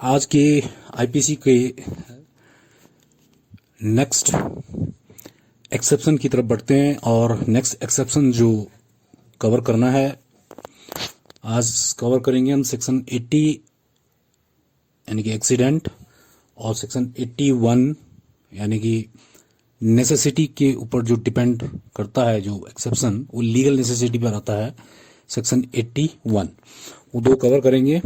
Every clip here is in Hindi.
आज के आईपीसी के नेक्स्ट एक्सेप्शन की तरफ बढ़ते हैं और नेक्स्ट एक्सेप्शन जो कवर करना है, आज कवर करेंगे हम सेक्शन 80 यानी कि एक्सीडेंट और सेक्शन 81 यानी कि नेसेसिटी के ऊपर जो डिपेंड करता है जो एक्सेप्शन, वो लीगल नेसेसिटी पर आता है। सेक्शन 81 वो दो कवर करेंगे।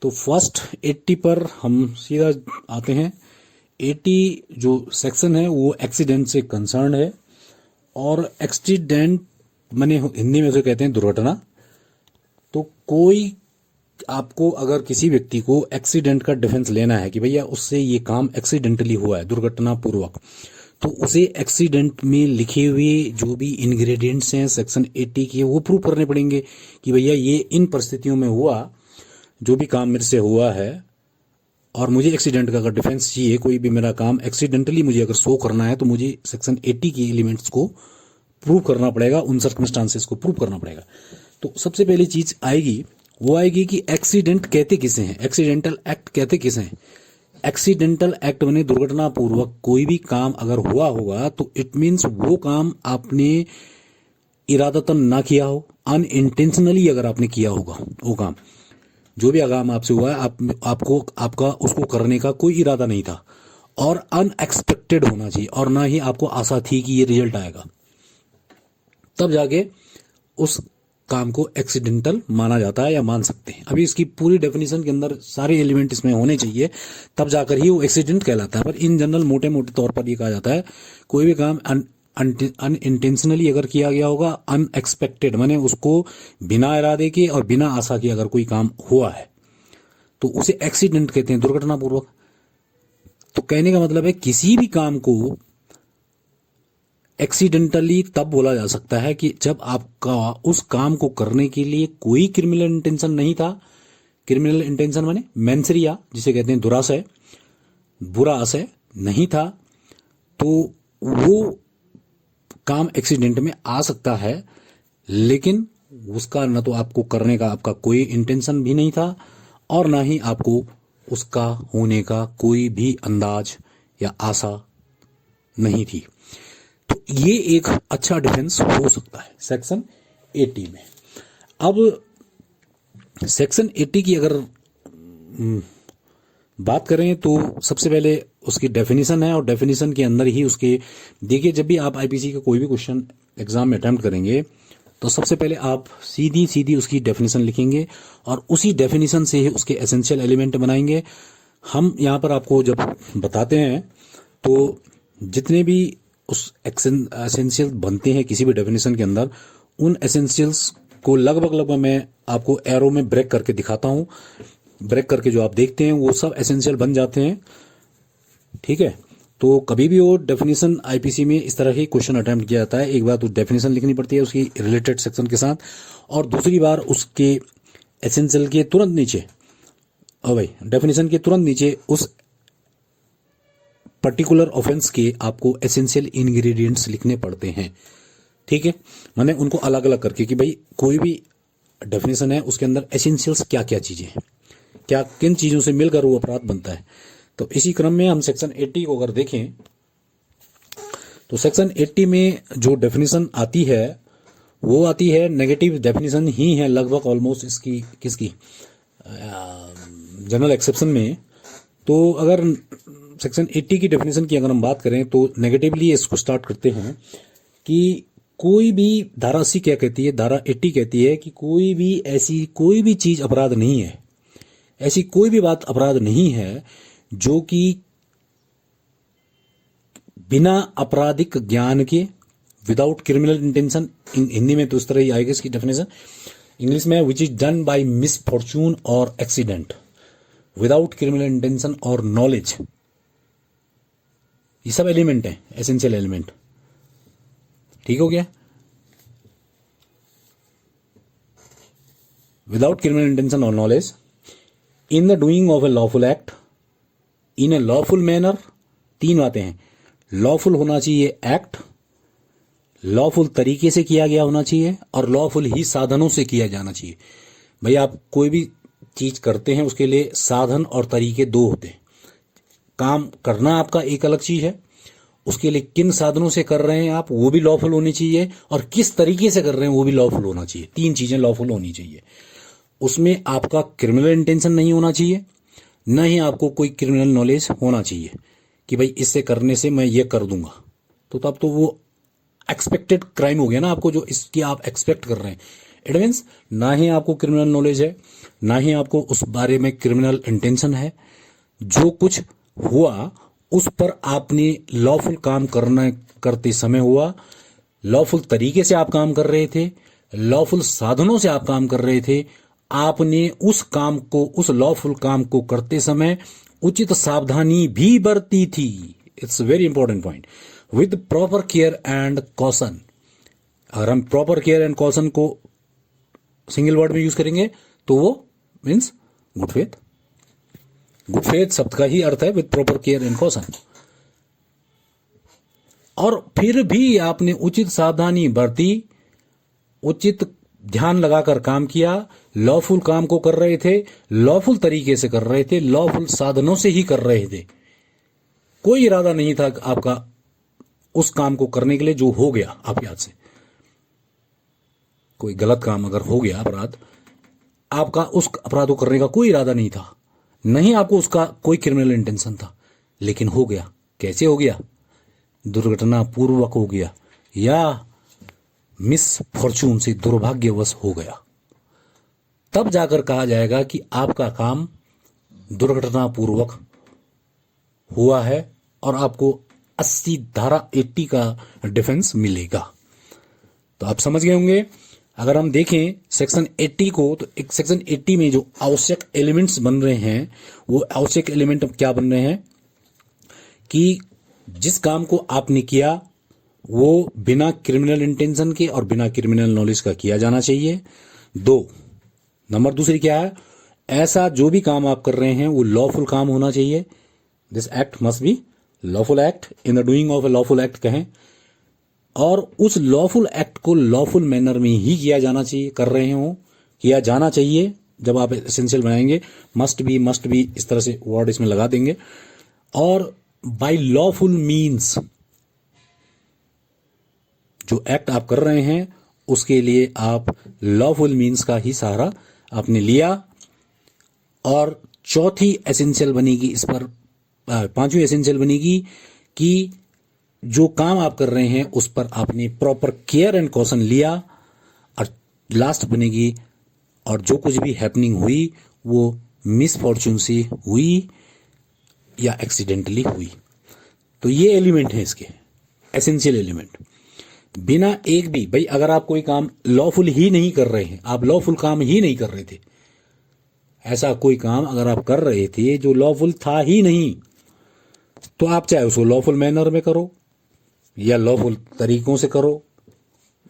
तो फर्स्ट 80 पर हम सीधा आते हैं। 80 जो सेक्शन है वो एक्सीडेंट से कंसर्न है और एक्सीडेंट माने हिंदी में उसे कहते हैं दुर्घटना। तो कोई आपको अगर किसी व्यक्ति को एक्सीडेंट का डिफेंस लेना है कि भैया उससे ये काम एक्सीडेंटली हुआ है, दुर्घटना पूर्वक, तो उसे एक्सीडेंट में लिखे हुए जो भी इंग्रेडिएंट्स हैं सेक्शन 80 के वो प्रूव करने पड़ेंगे कि भैया ये इन परिस्थितियों में हुआ, जो भी काम मेरे से हुआ है और मुझे एक्सीडेंट का अगर डिफेंस चाहिए, कोई भी मेरा काम एक्सीडेंटली मुझे अगर शो करना है तो मुझे सेक्शन 80 के एलिमेंट्स को प्रूव करना पड़ेगा, उन सर्कमस्टांसेस को प्रूव करना पड़ेगा। तो सबसे पहली चीज आएगी वो आएगी कि एक्सीडेंट कहते किसे हैं, एक्सीडेंटल एक्ट कहते किसे हैं। एक्सीडेंटल एक्ट बने दुर्घटना पूर्वक कोई भी काम अगर हुआ होगा तो इट मीन्स वो काम आपने इरादतन ना किया हो, अनइंटेंशनली अगर आपने किया होगा वो काम, जो भी काम आपसे हुआ है आपको आपका उसको करने का कोई इरादा नहीं था और अनएक्सपेक्टेड होना चाहिए और ना ही आपको आशा थी कि ये रिजल्ट आएगा, तब जाके उस काम को एक्सीडेंटल माना जाता है या मान सकते हैं। अभी इसकी पूरी डेफिनेशन के अंदर सारे एलिमेंट इसमें होने चाहिए, तब जाकर ही वो एक्सीडेंट कहलाता है। पर इन जनरल मोटे मोटे तौर पर ये कहा जाता है कोई भी काम अनइंटेंशनली अगर किया गया होगा, अनएक्सपेक्टेड माने उसको बिना इरादे के और बिना आशा के अगर कोई काम हुआ है तो उसे एक्सीडेंट कहते हैं, दुर्घटना पूर्वक। तो कहने का मतलब है किसी भी काम को एक्सीडेंटली तब बोला जा सकता है कि जब आपका उस काम को करने के लिए कोई क्रिमिनल इंटेंशन नहीं था। क्रिमिनल इंटेंशन माने मेंसरिया जिसे कहते हैं दुराशय, बुरा आशय नहीं था, तो वो काम एक्सीडेंट में आ सकता है, लेकिन उसका न तो आपको करने का आपका कोई इंटेंशन भी नहीं था और ना ही आपको उसका होने का कोई भी अंदाज या आशा नहीं थी। तो ये एक अच्छा डिफेंस हो सकता है सेक्शन 80 में। अब सेक्शन 80 की अगर बात करें तो सबसे पहले उसकी डेफिनेशन है और डेफिनेशन के अंदर ही उसके देखिए, जब भी आप आईपीसी का कोई भी क्वेश्चन एग्जाम में अटेम्प्ट करेंगे तो सबसे पहले आप सीधी सीधी उसकी डेफिनेशन लिखेंगे और उसी डेफिनेशन से ही उसके एसेंशियल एलिमेंट बनाएंगे। हम यहाँ पर आपको जब बताते हैं तो जितने भी उस एसेंशियल बनते हैं किसी भी डेफिनेशन के अंदर, उन एसेंशियल्स को लगभग मैं आपको एरो में ब्रेक करके दिखाता हूं। ब्रेक करके जो आप देखते हैं वो सब एसेंशियल बन जाते हैं, ठीक है। तो कभी भी वो डेफिनेशन आईपीसी में इस तरह ही क्वेश्चन अटेम्प्ट किया जाता है, एक बार तो डेफिनेशन लिखनी पड़ती है उसकी रिलेटेड सेक्शन के साथ, और दूसरी बार उसके एसेंशियल के तुरंत नीचे, ओ भाई डेफिनेशन के तुरंत नीचे उस पर्टिकुलर ऑफेंस के आपको एसेंशियल इंग्रेडिएंट्स लिखने पड़ते हैं, ठीक है। माने उनको अलग अलग करके कि भाई कोई भी डेफिनेशन है उसके अंदर एसेंशियल्स क्या क्या चीजें हैं, क्या किन चीजों से मिलकर वो अपराध बनता है। तो इसी क्रम में हम सेक्शन 80 को अगर देखें तो सेक्शन 80 में जो डेफिनेशन आती है वो आती है नेगेटिव डेफिनेशन ही है लगभग ऑलमोस्ट इसकी किसकी जनरल एक्सेप्शन में। तो अगर सेक्शन 80 की डेफिनेशन की अगर हम बात करें तो नेगेटिवली इसको स्टार्ट करते हैं कि कोई भी धारा 80 क्या कहती है, धारा 80 कहती है कि कोई भी ऐसी कोई भी चीज अपराध नहीं है, ऐसी कोई भी बात अपराध नहीं है जो कि बिना आपराधिक ज्ञान के, विदाउट क्रिमिनल इंटेंशन, हिंदी में तो इस तरह ही आएगी इसकी डेफिनेशन, इंग्लिश में which is done by misfortune और एक्सीडेंट विदाउट क्रिमिनल इंटेंशन और नॉलेज। ये सब एलिमेंट है, एसेंशियल एलिमेंट, ठीक हो गया। विदाउट क्रिमिनल इंटेंशन और knowledge in the doing of A lawful act in A lawful manner. तीन बातें हैं, लॉफुल होना चाहिए एक्ट, लॉफुल तरीके से किया गया होना चाहिए और लॉफुल ही साधनों से किया जाना चाहिए। भाई आप कोई भी चीज करते हैं उसके लिए साधन और तरीके दो होते हैं। काम करना आपका एक अलग चीज है, उसके लिए किन साधनों से कर रहे हैं आप वो भी लॉफुल होनी चाहिए, और किस तरीके से कर रहे हैं वो भी लॉफुल होना चाहिए। तीन चीजें लॉफुल होनी चाहिए। उसमें आपका क्रिमिनल इंटेंशन नहीं होना चाहिए, न ही आपको कोई क्रिमिनल नॉलेज होना चाहिए कि भाई इससे करने से मैं ये कर दूंगा, तो तब तो वो एक्सपेक्टेड क्राइम हो गया ना आपको, जो इसकी आप एक्सपेक्ट कर रहे हैं। इट मीन्स ना ही आपको क्रिमिनल नॉलेज है, ना ही आपको उस बारे में क्रिमिनल इंटेंशन है। जो कुछ हुआ उस पर आपने लॉफुल काम करते समय हुआ, लॉफुल तरीके से आप काम कर रहे थे, लॉफुल साधनों से आप काम कर रहे थे। आपने उस काम को, उस लॉफुल काम को करते समय उचित सावधानी भी बरती थी। It's very important point. With proper care and caution. अगर हम प्रॉपर केयर एंड कॉशन को सिंगल वर्ड में यूज करेंगे तो वो means good faith. Good faith शब्द का ही अर्थ है with proper care and caution. और फिर भी आपने उचित सावधानी बरती, उचित ध्यान लगाकर काम किया, लॉफुल काम को कर रहे थे, लॉफुल तरीके से कर रहे थे, लॉफुल साधनों से ही कर रहे थे। कोई इरादा नहीं था आपका उस काम को करने के लिए जो हो गया आपके हाथ से। कोई गलत काम अगर हो गया, अपराध, आपका उस अपराध को करने का कोई इरादा नहीं था, नहीं आपको उसका कोई क्रिमिनल इंटेंशन था, लेकिन हो गया। कैसे हो गया? दुर्घटना पूर्वक हो गया, या मिस फॉर्चून से दुर्भाग्यवश हो गया। तब जाकर कहा जाएगा कि आपका काम दुर्घटना पूर्वक हुआ है और आपको 80 धारा 80 का डिफेंस मिलेगा। तो आप समझ गए होंगे। अगर हम देखें सेक्शन 80 को, तो एक सेक्शन 80 में जो आवश्यक एलिमेंट्स बन रहे हैं, वो आवश्यक एलिमेंट क्या बन रहे हैं कि जिस काम को आपने किया वो बिना क्रिमिनल इंटेंशन के और बिना क्रिमिनल नॉलेज का किया जाना चाहिए। नंबर दूसरी क्या है? ऐसा जो भी काम आप कर रहे हैं वो लॉफुल काम होना चाहिए। This act must be lawful act, in the doing of A lawful act कहें, और उस लॉफुल एक्ट को लॉफुल मैनर में ही किया जाना चाहिए, कर रहे हो किया जाना चाहिए। जब आप एसेंशियल बनाएंगे मस्ट बी इस तरह से वर्ड इसमें लगा देंगे। और बाय लॉफुल मीन्स, जो एक्ट आप कर रहे हैं उसके लिए आप लॉफुल मीन्स का ही सहारा आपने लिया। और चौथी एसेंशियल बनेगी इस पर, पांचवी एसेंशियल बनेगी कि जो काम आप कर रहे हैं उस पर आपने प्रॉपर केयर एंड कॉशन लिया। और लास्ट बनेगी, और जो कुछ भी हैपनिंग हुई वो मिस फॉर्चून से हुई या एक्सीडेंटली हुई। तो ये एलिमेंट है इसके, एसेंशियल एलिमेंट। बिना एक भी, भाई अगर आप कोई काम लॉफुल ही नहीं कर रहे हैं, आप लॉफुल काम ही नहीं कर रहे थे, ऐसा कोई काम अगर आप कर रहे थे जो लॉफुल था ही नहीं, तो आप चाहे उसको लॉफुल मैनर में करो या लॉफुल तरीकों से करो,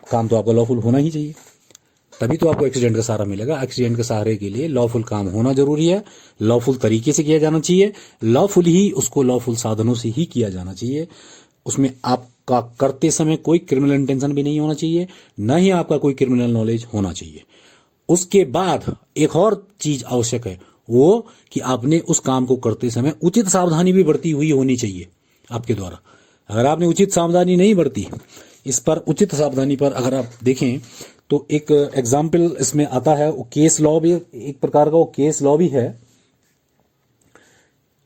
काम तो आपका लॉफुल होना ही चाहिए। तभी तो आपको एक्सीडेंट का सहारा मिलेगा। एक्सीडेंट के सहारे के लिए लॉफुल काम होना जरूरी है, लॉफुल तरीके से किया जाना चाहिए, लॉफुल ही उसको लॉफुल साधनों से ही किया जाना चाहिए। उसमें आपका करते समय कोई क्रिमिनल इंटेंशन भी नहीं होना चाहिए, न ही आपका कोई क्रिमिनल नॉलेज होना चाहिए। उसके बाद एक और चीज आवश्यक है, वो कि आपने उस काम को करते समय उचित सावधानी भी बरती हुई होनी चाहिए आपके द्वारा। अगर आपने उचित सावधानी नहीं बरती, इस पर उचित सावधानी पर अगर आप देखें तो एक एग्जाम्पल इसमें आता है, वो केस लॉ भी एक प्रकार का, वो केस लॉ भी है,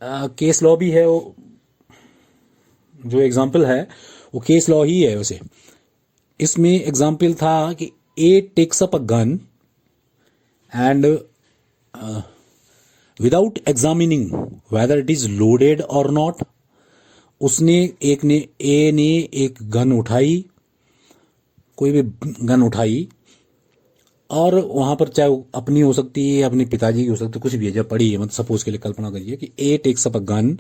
केस लॉ भी है। वो जो एग्जाम्पल है वो केस लॉ ही है। वैसे इसमें एग्जाम्पल था कि A takes up a gun and without examining whether it is loaded और नॉट। ए ने एक गन उठाई, कोई भी गन उठाई, और वहां पर चाहे अपनी हो सकती है, अपने पिताजी की हो सकती है, कुछ भी है, जब पड़ी है, मतलब सपोज के लिए कल्पना करिए कि A takes up a gun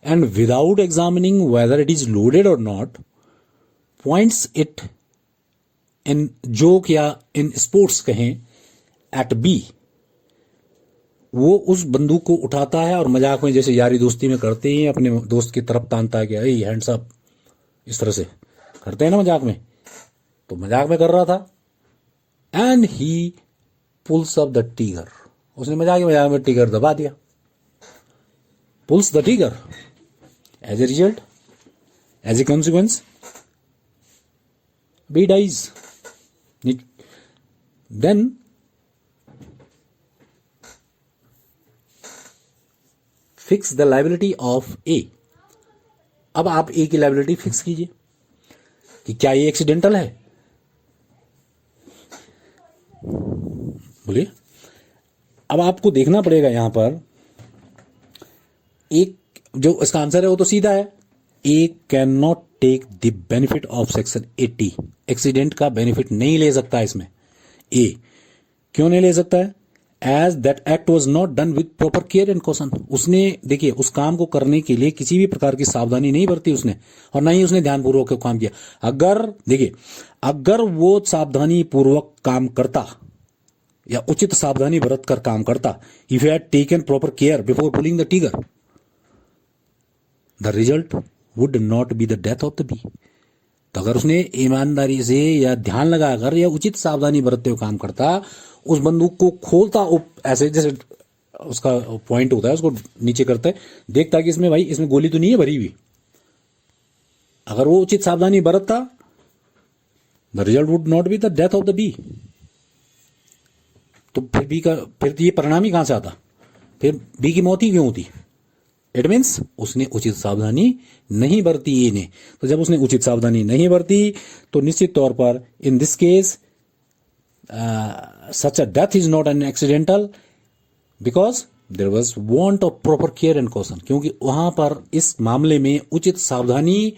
and without examining whether it is loaded और not points it in joke या इन स्पोर्ट्स कहें एट बी। वो उस बंदूक को उठाता है और मजाक में, जैसे यारी दोस्ती में करते हैं, अपने दोस्त की तरफ तानता है कि अरे हैंड्स अप, इस तरह से करते हैं ना मजाक में, तो मजाक में कर रहा था। And he pulls up the trigger, उसने मजाक में ट्रिगर दबा दिया, pulls the trigger, as a result, as a consequence B dies. Then fix the liability of A. अब आप ए की लायबिलिटी फिक्स कीजिए कि क्या ये एक्सीडेंटल है, बोलिए। अब आपको देखना पड़ेगा यहां पर, एक जो इसका आंसर है वो तो सीधा है, A can not take the benefit of section 80, accident का बेनिफिट नहीं ले सकता इसमें। ए क्यों नहीं ले सकता है? As that act was not done with proper care and caution. उसने देखिए उस काम को करने के लिए किसी भी प्रकार की सावधानी नहीं बरती उसने, और ना ही उसने ध्यानपूर्वक काम किया। अगर देखिए, अगर वो सावधानी पूर्वक काम करता या उचित सावधानी बरत कर काम करता, if you had taken proper care before pulling the trigger, the result would not be the death of the B. तो अगर उसने ईमानदारी से या ध्यान लगाकर या उचित सावधानी बरतते हुए काम करता, उस बंदूक को खोलता ऐसे जैसे उसका पॉइंट होता है, उसको नीचे करता है, देखता कि इसमें भाई इसमें गोली तो नहीं है भरी हुई, अगर वो उचित सावधानी बरतता, the result would not be the death of the B. तो फिर बी का फिर ये परिणाम ही कहां से आता, फिर बी की मौत ही क्यों होती? इट मीन्स उसने उचित सावधानी नहीं बरती ए ने। तो जब उसने उचित सावधानी नहीं बरती तो निश्चित तौर पर in this case such a death is not an accidental because there was want of proper care and caution। क्योंकि वहां पर इस मामले में उचित सावधानी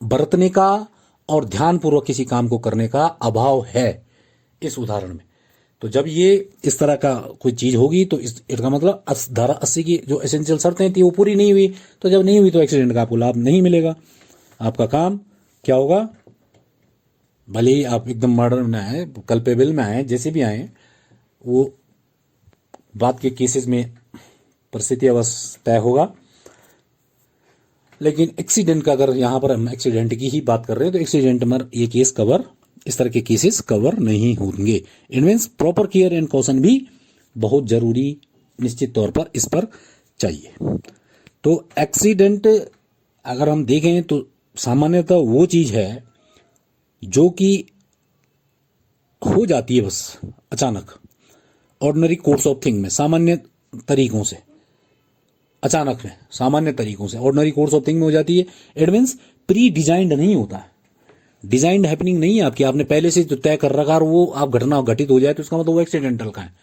बरतने का और ध्यानपूर्वक किसी काम को करने का अभाव है इस उदाहरण में। तो जब ये इस तरह का कोई चीज होगी तो इसका मतलब धारा 80 की जो एसेंशियल शर्तें थी वो पूरी नहीं हुई। तो जब नहीं हुई तो एक्सीडेंट का आपको लाभ नहीं मिलेगा। आपका काम क्या होगा, भले ही आप एकदम मर्डर में आए, कल्पेबल में आए, जैसे भी आए, वो बात के केसेस में परिस्थिति अवश्य तय होगा। लेकिन एक्सीडेंट का, अगर यहां पर हम एक्सीडेंट की ही बात कर रहे हैं तो एक्सीडेंट में ये केस कवर, इस तरह के केसेस कवर नहीं होंगे। It means proper care and caution भी बहुत जरूरी निश्चित तौर पर इस पर चाहिए। तो एक्सीडेंट अगर हम देखें तो सामान्यतः वो चीज है जो कि हो जाती है बस अचानक, ऑर्डिनरी कोर्स ऑफ थिंग में, सामान्य तरीकों से, अचानक में सामान्य तरीकों से ऑर्डिनरी कोर्स ऑफ थिंग में हो जाती है। इट मीन्स प्री डिजाइंड नहीं होता है, डिजाइंड हैपनिंग नहीं है आपकी, आपने पहले से जो तय कर रखा और वो आप घटना घटित हो जाए तो उसका मतलब वो एक्सीडेंटल का है।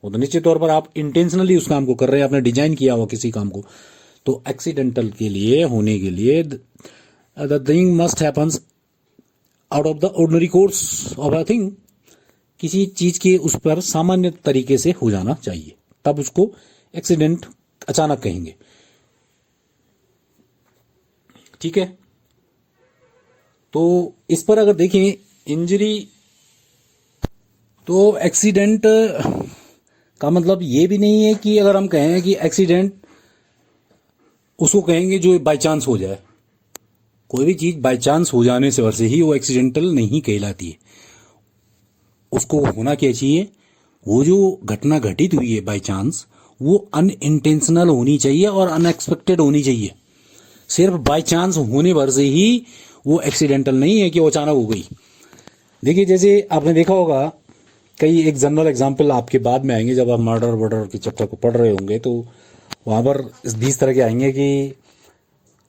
वो तो निश्चित तौर पर आप इंटेंशनली उस काम को कर रहे हैं, आपने डिजाइन किया हुआ किसी काम को। तो एक्सीडेंटल के लिए होने के लिए the thing must happens out of the ordinary course of a thing, किसी चीज के उस पर सामान्य तरीके से हो जाना चाहिए, तब उसको एक्सीडेंट अचानक कहेंगे। ठीक है, तो इस पर अगर देखें इंजरी, तो एक्सीडेंट का मतलब ये भी नहीं है कि अगर हम कहें कि एक्सीडेंट, उसको कहेंगे जो बाय चांस हो जाए। कोई भी चीज बाय चांस हो जाने से वैसे ही वो एक्सीडेंटल नहीं कहलाती है। उसको होना क्या चाहिए, वो जो घटना घटित हुई है बाय चांस, वो अनइंटेंशनल होनी चाहिए और अनएक्सपेक्टेड होनी चाहिए। सिर्फ बाय चांस होने भर से ही वो एक्सीडेंटल नहीं है कि वो अचानक हो गई। देखिए, जैसे आपने देखा होगा, कई एक जनरल एग्जाम्पल आपके बाद में आएंगे, जब आप मर्डर वर्डर के चैप्टर को पढ़ रहे होंगे तो वहां पर इस तरह के आएंगे कि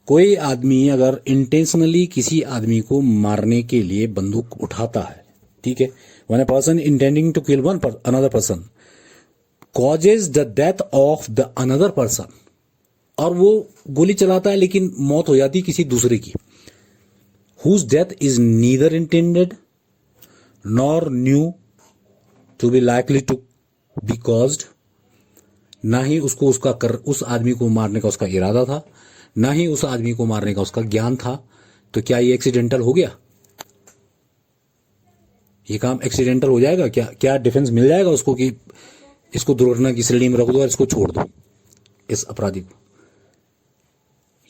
कोई आदमी अगर इंटेंशनली किसी आदमी को मारने के लिए बंदूक उठाता है, ठीक है, when a person intending to kill one another person causes the death of the another person, और वो गोली चलाता है लेकिन मौत हो जाती किसी दूसरे की, whose death is neither intended nor knew to be likely to be caused, ना ही उसको उस आदमी को मारने का उसका इरादा था, ना ही उस आदमी को मारने का उसका ज्ञान था। तो क्या ये एक्सीडेंटल हो गया? ये काम एक्सीडेंटल हो जाएगा क्या? क्या डिफेंस मिल जाएगा उसको कि इसको दुर्घटना की श्रेणी में रख दो और इसको छोड़ दो, इस अपराधी को?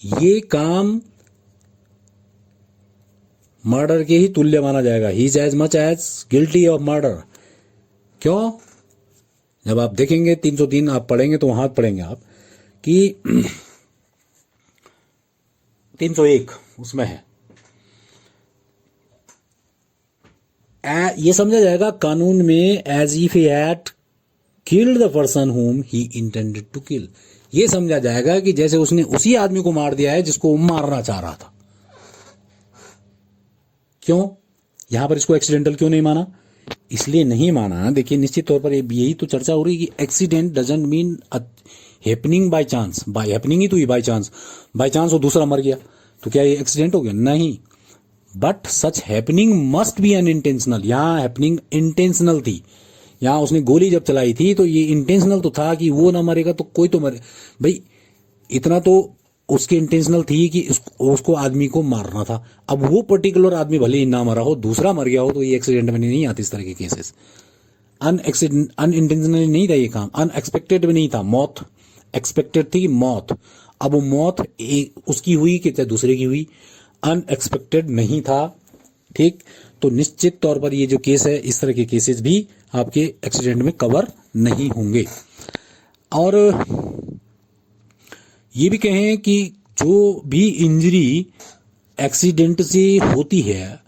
ये काम मर्डर के ही तुल्य माना जाएगा। He is as much as guilty of murder. क्यों? जब आप देखेंगे 303 आप पढ़ेंगे तो वहां पढ़ेंगे आप कि 301 उसमें है, ये समझा जाएगा कानून में as if he had killed the person whom he intended to kill, ये समझा जाएगा कि जैसे उसने उसी आदमी को मार दिया है जिसको वो मारना चाह रहा था। क्यों यहां पर इसको एक्सीडेंटल क्यों नहीं माना? इसलिए नहीं माना, देखिए निश्चित तौर पर यही तो चर्चा हो रही है कि accident doesn't mean happening by chance, by happening ही तो हुई, बाय चांस वो दूसरा मर गया तो क्या ये एक्सीडेंट हो गया? नहीं, but such happening must be unintentional. यहां हैपनिंग इंटेंशनल थी, यहां उसने गोली जब चलाई थी तो ये इंटेंशनल तो था कि वो ना मरेगा तो कोई तो मरे, भाई इतना तो उसकी इंटेंशनल थी कि उसको आदमी को मारना था। अब वो पर्टिकुलर आदमी भले ही ना मरा हो, दूसरा मर गया हो, तो ये एक्सीडेंट में नहीं आती इस तरह के केसेस। अनइंटेंशनली नहीं था ये काम, अनएक्सपेक्टेड भी नहीं था, मौत एक्सपेक्टेड थी मौत, अब वो मौत उसकी हुई कि चाहे दूसरे की हुई, अनएक्सपेक्टेड नहीं था। ठीक, तो निश्चित तौर पर ये जो केस है, इस तरह के केसेस भी आपके एक्सीडेंट में कवर नहीं होंगे। और ये भी कहें कि जो भी इंजरी एक्सीडेंट से होती है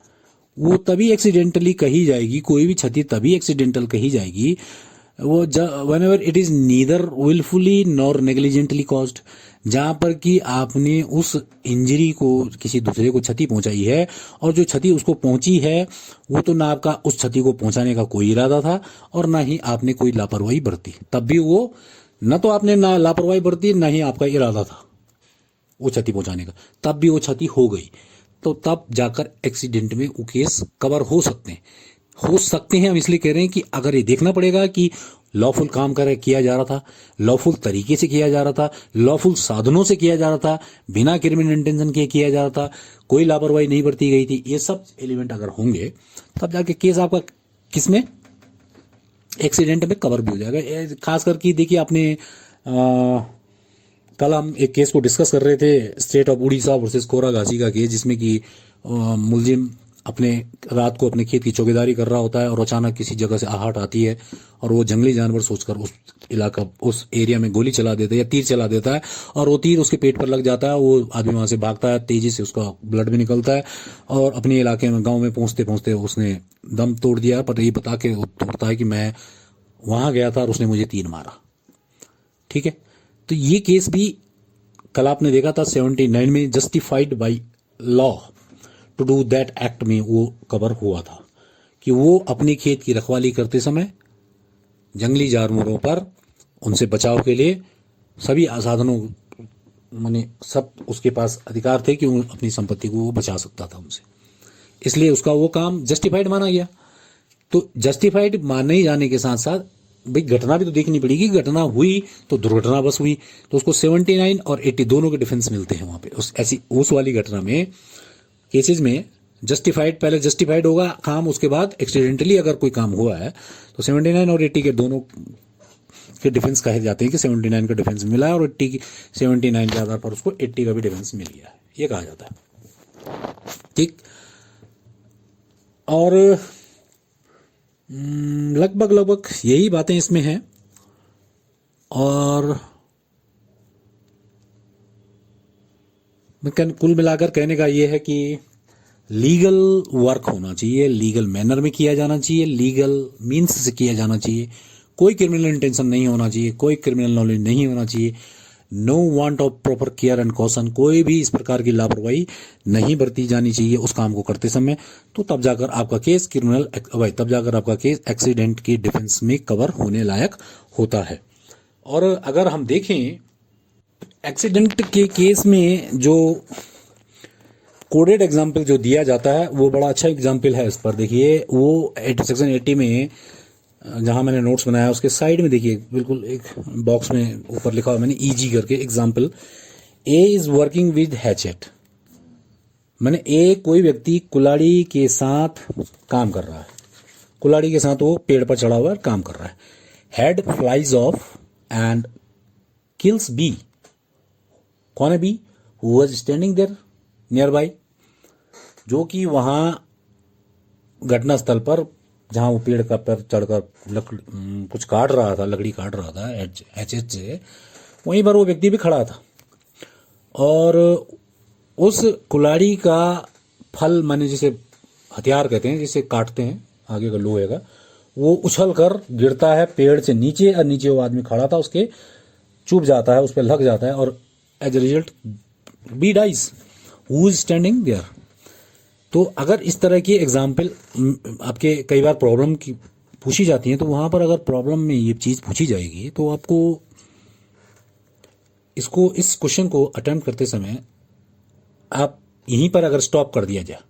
वो तभी एक्सीडेंटली कही जाएगी, कोई भी क्षति तभी एक्सीडेंटल कही जाएगी वो whenever it is neither wilfully nor negligently caused, जहां पर कि आपने उस इंजरी को किसी दूसरे को क्षति पहुंचाई है और जो क्षति उसको पहुंची है वो तो ना आपका उस क्षति को पहुंचाने का कोई इरादा था और ना ही आपने कोई लापरवाही बरती, तब भी वो न तो आपने ना लापरवाही बरती ना ही आपका इरादा था वो क्षति पहुंचाने का, तब भी वो क्षति हो गई, तो तब जाकर एक्सीडेंट में वो केस कवर हो सकते हैं। हम इसलिए कह रहे हैं कि अगर ये देखना पड़ेगा कि लॉफुल काम किया जा रहा था, लॉफुल तरीके से किया जा रहा था, लॉफुल साधनों से किया जा रहा था, बिना क्रिमिनल इंटेंशन के किया जा रहा था, कोई लापरवाही नहीं बरती गई थी, ये सब एलिमेंट अगर होंगे तब जाके केस आपका किसमें एक्सीडेंट में कवर भी हो जाएगा। खास करके देखिए आपने कल हम एक केस को डिस्कस कर रहे थे, स्टेट ऑफ उड़ीसा वर्सेस कोरागासी का केस, जिसमें कि मुलजिम अपने रात को अपने खेत की चौकीदारी कर रहा होता है और अचानक किसी जगह से आहट आती है और वो जंगली जानवर सोचकर उस एरिया में गोली चला देता है या तीर चला देता है और वो तीर उसके पेट पर लग जाता है, वो आदमी वहां से भागता है, तेजी से उसका ब्लड भी निकलता है और अपने इलाके में गाँव में पहुंचते पहुंचते उसने दम तोड़ दिया, पर ये बता के तोड़ता है कि मैं वहां गया था और उसने मुझे तीर मारा। ठीक है, तो ये केस भी कल आपने देखा था 79 में justified by law to do that act में वो कवर हुआ था कि वो अपनी खेत की रखवाली करते समय जंगली जानवरों पर उनसे बचाव के लिए सभी साधनों माने सब उसके पास अधिकार थे कि वो अपनी संपत्ति को वो बचा सकता था उनसे, इसलिए उसका वो काम जस्टिफाइड माना गया। तो जस्टिफाइड माने जाने के साथ साथ भाई घटना भी तो देखनी पड़ेगी, घटना हुई तो दुर्घटना बस हुई, तो उसको 79 और 80 दोनों के डिफेंस मिलते हैं वहां पे। उस वाली घटना में केसेस में जस्टिफाइड, पहले जस्टिफाइड होगा काम, उसके बाद एक्सीडेंटली अगर कोई काम हुआ है तो 79 और 80 के दोनों के डिफेंस कहे जाते हैं कि 79 का डिफेंस मिला है और 80 की 79 के आधार पर उसको 80 का भी डिफेंस मिल गया है, ये कहा जाता है। ठीक, और लगभग यही बातें इसमें हैं और कुल मिलाकर कहने का यह है कि लीगल वर्क होना चाहिए, लीगल मैनर में किया जाना चाहिए, लीगल मीन्स से किया जाना चाहिए, कोई क्रिमिनल इंटेंशन नहीं होना चाहिए, कोई क्रिमिनल नॉलेज नहीं होना चाहिए, no want of proper care and caution, कोई भी इस प्रकार की लापरवाही नहीं बरती जानी चाहिए उस काम को करते समय, तो तब जाकर आपका केस तब जाकर आपका केस एक्सीडेंट की डिफेंस में कवर होने लायक होता है। और अगर हम देखें एक्सीडेंट के केस में जो कोडेड एग्जाम्पल जो दिया जाता है वो बड़ा अच्छा एग्जाम्पल है। इस पर देखिए, वो सेक्शन 80 में जहां मैंने नोट्स बनाया उसके साइड में देखिए, बिल्कुल एक बॉक्स में ऊपर लिखा हुआ मैंने ईजी करके example, A is working with hatchet, मैंने ए कोई व्यक्ति कुल्हाड़ी के साथ काम कर रहा है, कुल्हाड़ी के साथ वो पेड़ पर चढ़ा हुआ काम कर रहा है, head flies off and kills B, कौन है B? Who was standing there nearby, जो कि वहां घटनास्थल पर जहाँ वो पेड़ का पर चढ़कर कुछ काट रहा था, लकड़ी काट रहा था एच से, वहीं पर वो व्यक्ति भी खड़ा था। और उस कुल्हाड़ी का फल, माने जिसे हथियार कहते हैं, जिसे काटते हैं आगे का लोहे का, वो उछल कर गिरता है पेड़ से नीचे, और नीचे वो आदमी खड़ा था उसके चुभ जाता है, उस पर लग जाता है, और as a result B dies who is standing there. तो अगर इस तरह की एग्जाम्पल आपके कई बार प्रॉब्लम की पूछी जाती है, तो वहां पर अगर प्रॉब्लम में ये चीज पूछी जाएगी, तो आपको इसको, इस क्वेश्चन को अटेम्प्ट करते समय आप यहीं पर अगर स्टॉप कर दिया जाए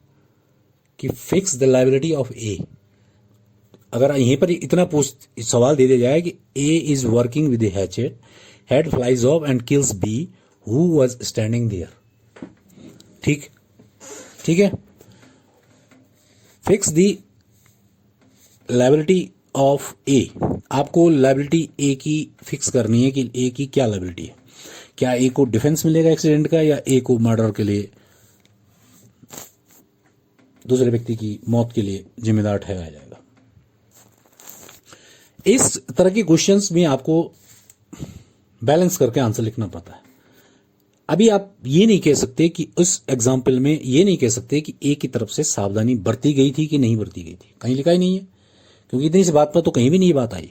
कि fix the liability of A, अगर यहीं पर इतना सवाल दे दिया जाए कि A is working with hatchet, head flies off and kills B who was standing there, ठीक है, fix the liability of A. आपको लायबिलिटी ए की फिक्स करनी है कि ए की क्या लायबिलिटी है। क्या ए को डिफेंस मिलेगा एक्सीडेंट का, या ए को मर्डर के लिए, दूसरे व्यक्ति की मौत के लिए जिम्मेदार ठहराया जाएगा। इस तरह के क्वेश्चंस में आपको बैलेंस करके आंसर लिखना पड़ता है। अभी आप ये नहीं कह सकते कि उस एग्जाम्पल में ये नहीं कह सकते कि ए की तरफ से सावधानी बरती गई थी कि नहीं बरती गई थी, कहीं लिखा ही नहीं है, क्योंकि इतनी सी बात पर तो कहीं भी नहीं बात आई।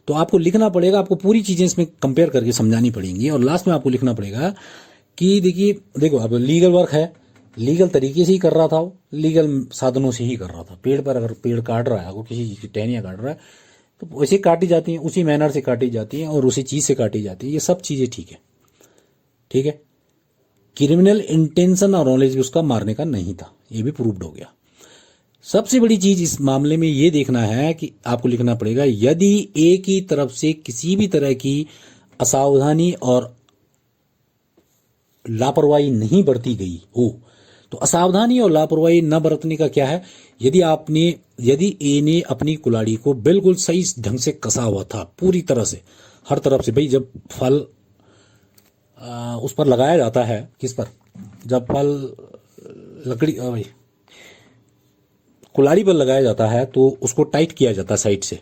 तो आपको लिखना पड़ेगा, आपको पूरी चीजें इसमें कंपेयर करके समझानी पड़ेंगी, और लास्ट में आपको लिखना पड़ेगा कि देखो अब लीगल वर्क है, लीगल तरीके से ही कर रहा था वो, लीगल साधनों से ही कर रहा था। पेड़ पर अगर पेड़ काट रहा है, वो किसी चीज की टहनियां काट रहा है, तो वैसे काटी जाती हैं, उसी मैनर से काटी जाती हैं, और उसी चीज से काटी जाती है। ये सब चीजें ठीक है। क्रिमिनल इंटेंशन और नॉलेज भी उसका मारने का नहीं था, ये भी प्रूव्ड हो गया। सबसे बड़ी चीज इस मामले में ये देखना है कि आपको लिखना पड़ेगा, यदि ए की तरफ से किसी भी तरह की असावधानी और लापरवाही नहीं बरती गई हो, तो असावधानी और लापरवाही न बरतने का क्या है, यदि ए ने अपनी कुल्हाड़ी को बिल्कुल सही ढंग से कसा हुआ था, पूरी तरह से हर तरफ से। भाई जब फल उस पर लगाया जाता है, किस पर, जब फल लकड़ी कुल्हाड़ी पर लगाया जाता है, तो उसको टाइट किया जाता है साइड से।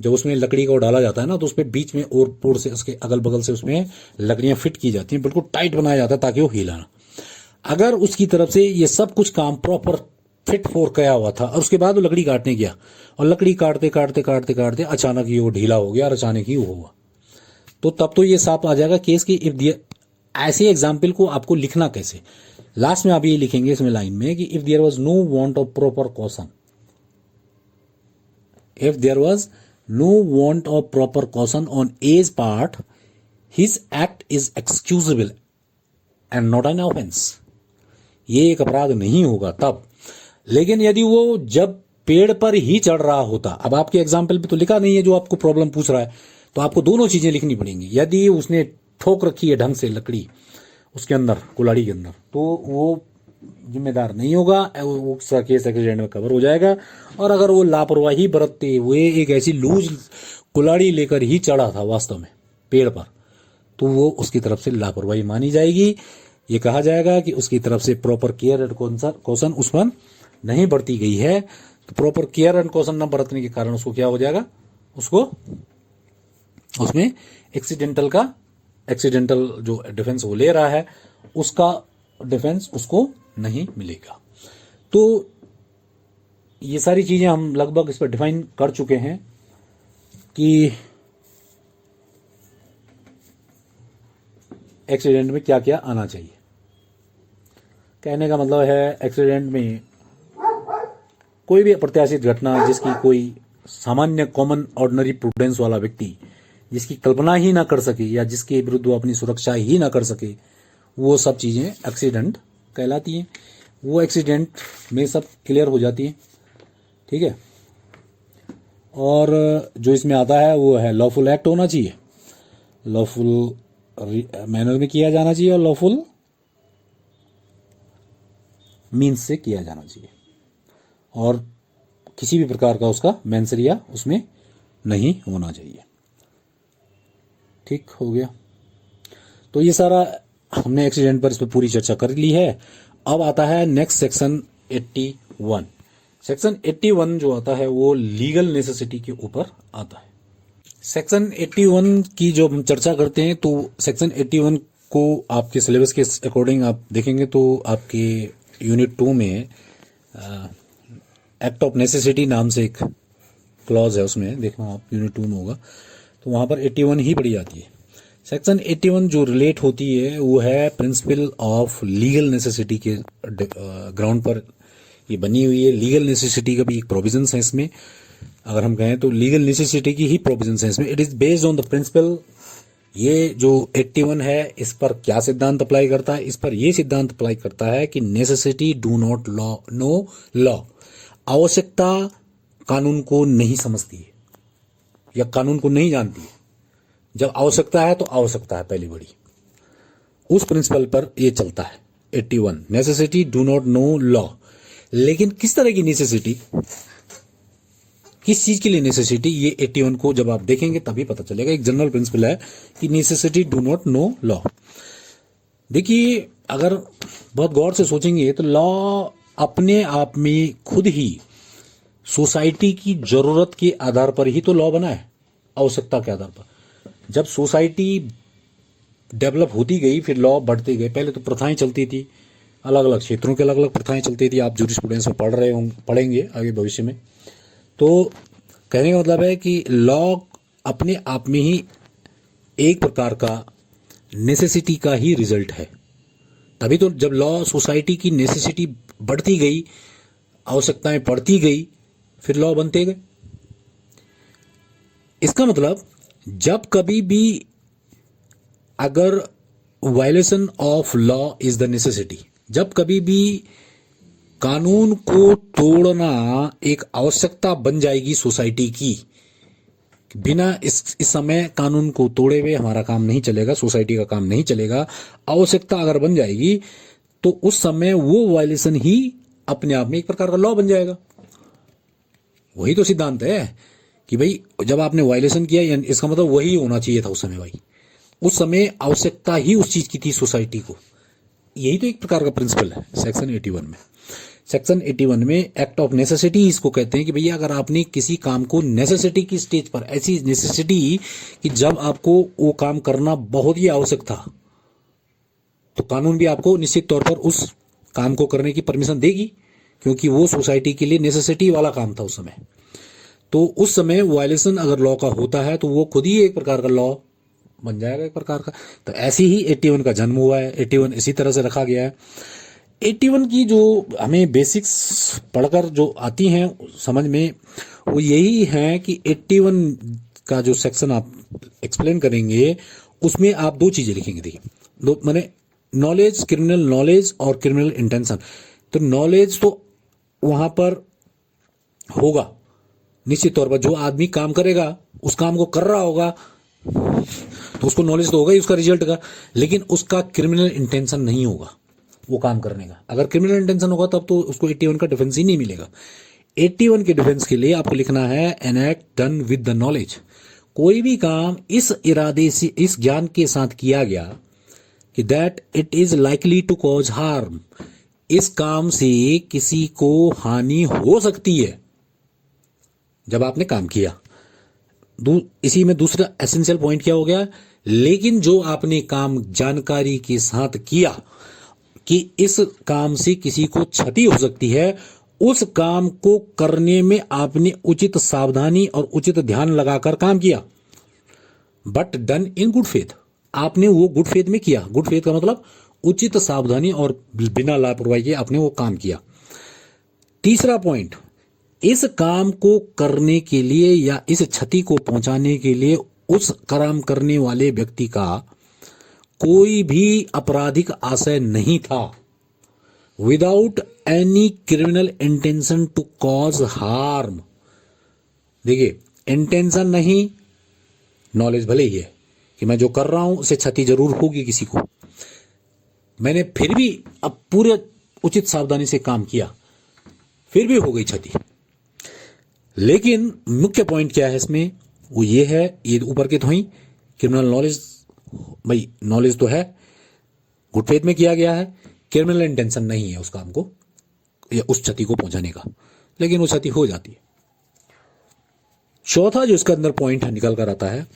जब उसमें लकड़ी को डाला जाता है ना, तो उसमें बीच में और पोर से, उसके अगल बगल से उसमें लकड़ियां फिट की जाती हैं, बिल्कुल टाइट बनाया जाता है ताकि वो हिला ना। अगर उसकी तरफ से ये सब कुछ काम प्रॉपर फिट फोर किया हुआ था, और उसके बाद वो लकड़ी काटने गया, और लकड़ी काटते काटते काटते काटते अचानक ही वो ढीला हो गया, और अचानक ही वो हुआ, तो तब तो ये साफ आ जाएगा केस की। ऐसे एग्जाम्पल को आपको लिखना कैसे, लास्ट में आप ये लिखेंगे इसमें लाइन में कि if there was no want of proper caution, if there was no want of proper caution on his part, his act is excusable and not an offence. ये एक अपराध नहीं होगा तब। लेकिन यदि वो जब पेड़ पर ही चढ़ रहा होता, अब आपके एग्जाम्पल पे तो लिखा नहीं है जो आपको प्रॉब्लम पूछ रहा है, तो आपको दोनों चीजें लिखनी पड़ेंगी। यदि उसने ठोक रखी है ढंग से लकड़ी उसके अंदर, कुल्हाड़ी के अंदर, तो वो जिम्मेदार नहीं होगा, वो उसका केस एक्सीडेंट में कवर हो जाएगा। और अगर वो लापरवाही बरतते हुए एक ऐसी लूज कुल्हाड़ी लेकर ही चढ़ा था वास्तव में पेड़ पर, तो वो उसकी तरफ से लापरवाही मानी जाएगी। ये कहा जाएगा कि उसकी तरफ से प्रॉपर केयर एंड कॉशन उस पर नहीं बरती गई है। तो प्रॉपर केयर एंड कॉशन न बरतने के कारण उसको क्या हो जाएगा, उसको उसमें एक्सीडेंटल जो डिफेंस वो ले रहा है, उसका डिफेंस उसको नहीं मिलेगा। तो ये सारी चीजें हम लगभग इस पर डिफाइन कर चुके हैं कि एक्सीडेंट में क्या क्या आना चाहिए। कहने का मतलब है, एक्सीडेंट में कोई भी अप्रत्याशित घटना जिसकी कोई सामान्य कॉमन ऑर्डिनरी प्रूडेंस वाला व्यक्ति जिसकी कल्पना ही ना कर सके, या जिसके विरुद्ध वो अपनी सुरक्षा ही ना कर सके, वो सब चीजें एक्सीडेंट कहलाती हैं। वो एक्सीडेंट में सब क्लियर हो जाती है, ठीक है। और जो इसमें आता है वो है लॉफुल एक्ट होना चाहिए, लॉफुल मैनर में किया जाना चाहिए, और लॉफुल मीन्स से किया जाना चाहिए, और किसी भी प्रकार का उसका मेंसरिया उसमें नहीं होना चाहिए। ठीक हो गया। तो ये सारा हमने एक्सीडेंट पर इस पर पूरी चर्चा कर ली है। अब आता है नेक्स्ट सेक्शन 81। सेक्शन 81 जो आता है वो लीगल नेसेसिटी के ऊपर आता है। सेक्शन 81 की जो हम चर्चा करते हैं तो सेक्शन 81 को आपके सिलेबस के अकॉर्डिंग आप देखेंगे तो आपके यूनिट 2 में एक्ट ऑफ नेसेसिटी नाम से एक क्लॉज है, उसमें देखना आप यूनिट 2 में होगा तो वहाँ पर 81 ही पढ़ी जाती है। सेक्शन 81 जो रिलेट होती है वो है प्रिंसिपल ऑफ लीगल नेसेसिटी के ग्राउंड पर ये बनी हुई है। लीगल नेसेसिटी का भी एक प्रोविजंस है इसमें, अगर हम कहें तो लीगल नेसेसिटी की ही प्रोविजंस है इसमें। It is based on the principle. ये जो 81 है इस पर क्या सिद्धांत अप्लाई करता है, इस पर ये सिद्धांत अप्लाई करता है कि necessity do not law no law. आवश्यकता कानून को नहीं समझती है या कानून को नहीं जानती है। जब आवश्यकता है तो आवश्यकता है पहली बड़ी, उस प्रिंसिपल पर ये चलता है 81, necessity do not know law. लेकिन किस तरह की नेसेसिटी, किस चीज के लिए नेसेसिटी, ये 81 को जब आप देखेंगे तभी पता चलेगा। एक जनरल प्रिंसिपल है कि necessity do not know law. देखिए अगर बहुत गौर से सोचेंगे तो लॉ अपने आप में खुद ही सोसाइटी की जरूरत के आधार पर ही तो लॉ बना है, आवश्यकता के आधार पर। जब सोसाइटी डेवलप होती गई फिर लॉ बढ़ते गए। पहले तो प्रथाएं चलती थी, अलग अलग क्षेत्रों के अलग अलग प्रथाएं चलती थी। आप जूरिस्प्रूडेंस में पढ़ रहे होंगे, पढ़ेंगे आगे भविष्य में। तो कहने का मतलब है कि लॉ अपने आप में ही एक प्रकार का नेसेसिटी का ही रिजल्ट है। तभी तो जब लॉ सोसाइटी की नेसेसिटी बढ़ती गई, आवश्यकताएं बढ़ती गई, फिर लॉ बनते गए। इसका मतलब जब कभी भी अगर violation of law is the necessity, जब कभी भी कानून को तोड़ना एक आवश्यकता बन जाएगी सोसाइटी की, बिना इस समय कानून को तोड़े हुए हमारा काम नहीं चलेगा, सोसाइटी का काम नहीं चलेगा। आवश्यकता अगर बन जाएगी तो उस समय वो वायलेशन ही अपने आप में एक प्रकार का लॉ बन जाएगा। वही तो सिद्धांत है कि भाई जब आपने वायलेशन किया इसका मतलब वही होना चाहिए था उस समय। भाई उस समय आवश्यकता ही उस चीज की थी सोसाइटी को। यही तो एक प्रकार का प्रिंसिपल है सेक्शन 81 में। सेक्शन 81 में एक्ट ऑफ नेसेसिटी इसको कहते हैं कि भैया अगर आपने किसी काम को नेसेसिटी की स्टेज पर, ऐसी नेसेसिटी कि जब आपको वो काम करना बहुत ही आवश्यक था, तो कानून भी आपको निश्चित तौर पर उस काम को करने की परमिशन देगी, क्योंकि वो सोसाइटी के लिए नेसेसिटी वाला काम था उस समय। तो उस समय वायलेशन अगर लॉ का होता है तो वो खुद ही एक प्रकार का लॉ बन जाएगा, एक प्रकार का। तो ऐसे ही 81 का जन्म हुआ है। 81 इसी तरह से रखा गया है। 81 की जो हमें बेसिक्स पढ़कर जो आती हैं समझ में, वो यही है कि 81 का जो सेक्शन आप एक्सप्लेन करेंगे उसमें आप दो चीजें लिखेंगे। देखिए दो, माने नॉलेज, क्रिमिनल नॉलेज और क्रिमिनल इंटेंशन। तो नॉलेज तो वहां पर होगा निश्चित तौर पर, जो आदमी काम करेगा उस काम को कर रहा होगा तो उसको नॉलेज तो होगा ही उसका रिजल्ट का, लेकिन उसका क्रिमिनल इंटेंशन नहीं होगा वो काम करने का। अगर क्रिमिनल इंटेंशन होगा तब तो उसको 81 का डिफेंस ही नहीं मिलेगा। 81 के डिफेंस के लिए आपको लिखना है an act done with the knowledge. कोई भी काम इस इरादे से, इस ज्ञान के साथ किया गया कि that it is likely to cause harm, इस काम से किसी को हानि हो सकती है जब आपने काम किया। इसी में दूसरा एसेंशियल पॉइंट क्या हो गया, लेकिन जो आपने काम जानकारी के साथ किया कि इस काम से किसी को क्षति हो सकती है, उस काम को करने में आपने उचित सावधानी और उचित ध्यान लगाकर काम किया, but done in good faith. आपने वो गुड फेथ में किया। गुड फेथ का मतलब उचित सावधानी और बिना लापरवाही के आपने वो काम किया। तीसरा पॉइंट, इस काम को करने के लिए या इस क्षति को पहुंचाने के लिए उस काम करने वाले व्यक्ति का कोई भी आपराधिक आशय नहीं था, without any criminal intention to cause harm. देखिए इंटेंशन नहीं, नॉलेज भले ही है कि मैं जो कर रहा हूं उससे क्षति जरूर होगी किसी को, मैंने फिर भी अब पूरे उचित सावधानी से काम किया, फिर भी हो गई क्षति। लेकिन मुख्य पॉइंट क्या है इसमें, वो ये है, ये ऊपर के तो ही क्रिमिनल नॉलेज, भाई नॉलेज तो है, गुड फेथ में किया गया है, क्रिमिनल इंटेंशन नहीं है उस काम को या उस क्षति को पहुंचाने का। लेकिन वो क्षति हो जाती है। चौथा जो इसके अंदर पॉइंट निकल कर आता है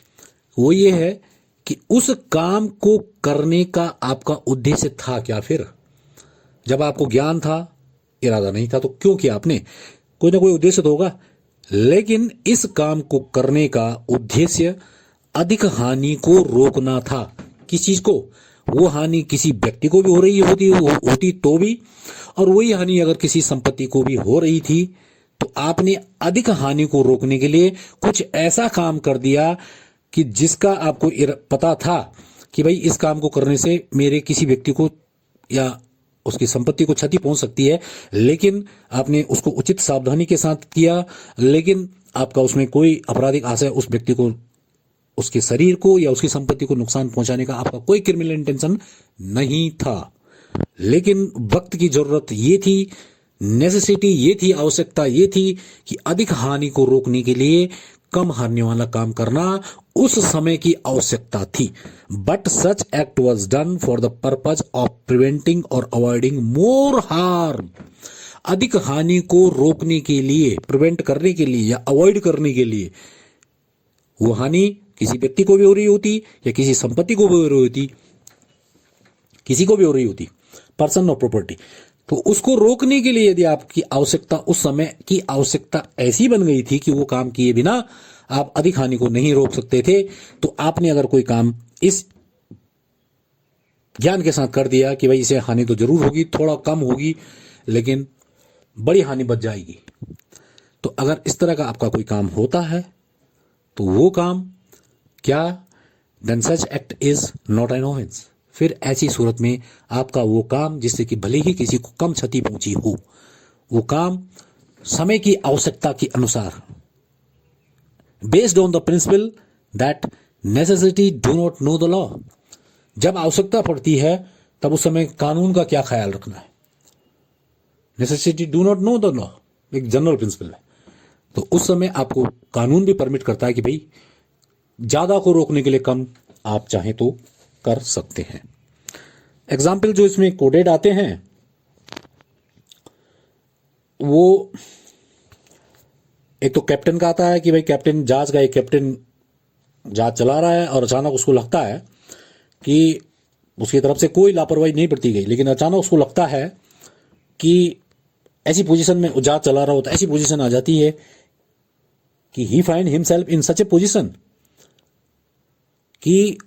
वो ये है कि उस काम को करने का आपका उद्देश्य था क्या। फिर जब आपको ज्ञान था, इरादा नहीं था, तो क्यों किया आपने? कोई ना कोई उद्देश्य तो होगा। लेकिन इस काम को करने का उद्देश्य अधिक हानि को रोकना था। किस चीज को? वो हानि किसी व्यक्ति को भी हो रही होती तो भी, और वही हानि अगर किसी संपत्ति को भी हो रही थी तो आपने अधिक हानि को रोकने के लिए कुछ ऐसा काम कर दिया कि जिसका आपको पता था कि भाई इस काम को करने से मेरे किसी व्यक्ति को या उसकी संपत्ति को क्षति पहुंच सकती है, लेकिन आपने उसको उचित सावधानी के साथ किया, लेकिन आपका उसमें कोई आपराधिक आशय उस व्यक्ति को, उसके शरीर को या उसकी संपत्ति को नुकसान पहुंचाने का आपका कोई क्रिमिनल इंटेंशन नहीं था। लेकिन वक्त की जरूरत ये थी, नेसेसिटी ये थी, आवश्यकता ये थी कि अधिक हानि को रोकने के लिए कम हानि वाला काम करना उस समय की आवश्यकता थी। But such act was done for the purpose of preventing और अवॉइडिंग मोर हार्म। अधिक हानि को रोकने के लिए, प्रिवेंट करने के लिए या अवॉइड करने के लिए, वो हानि किसी व्यक्ति को भी हो रही होती या किसी संपत्ति को भी हो रही होती, किसी को भी हो रही होती, पर्सन और प्रॉपर्टी, तो उसको रोकने के लिए यदि आपकी आवश्यकता, उस समय की आवश्यकता ऐसी बन गई थी कि वो काम किए बिना आप अधिक हानि को नहीं रोक सकते थे, तो आपने अगर कोई काम इस ज्ञान के साथ कर दिया कि भाई इसे हानि तो जरूर होगी, थोड़ा कम होगी, लेकिन बड़ी हानि बच जाएगी, तो अगर इस तरह का आपका कोई काम होता है तो वो काम क्या, then such act is not an offence. फिर ऐसी सूरत में आपका वो काम जिससे कि भले ही किसी को कम क्षति पहुंची हो, वो काम समय की आवश्यकता के अनुसार, based on the principal that necessity do not know the law, जब आवश्यकता पड़ती है तब उस समय कानून का क्या ख्याल रखना है। Necessity do not know the law एक जनरल प्रिंसिपल है, तो उस समय आपको कानून भी परमिट करता है कि भाई ज्यादा को रोकने के लिए कम आप चाहें तो कर सकते हैं। एग्जाम्पल जो इसमें कोडेड आते हैं वो एक तो कैप्टन का आता है कि भाई कैप्टन जहाज का, एक कैप्टन जहाज चला रहा है और अचानक उसको लगता है कि उसकी तरफ से कोई लापरवाही नहीं बरती गई, लेकिन अचानक उसको लगता है कि ऐसी पोजीशन में जहाज चला रहा होता है, ऐसी पोजीशन आ जाती है कि he find himself in such a position कि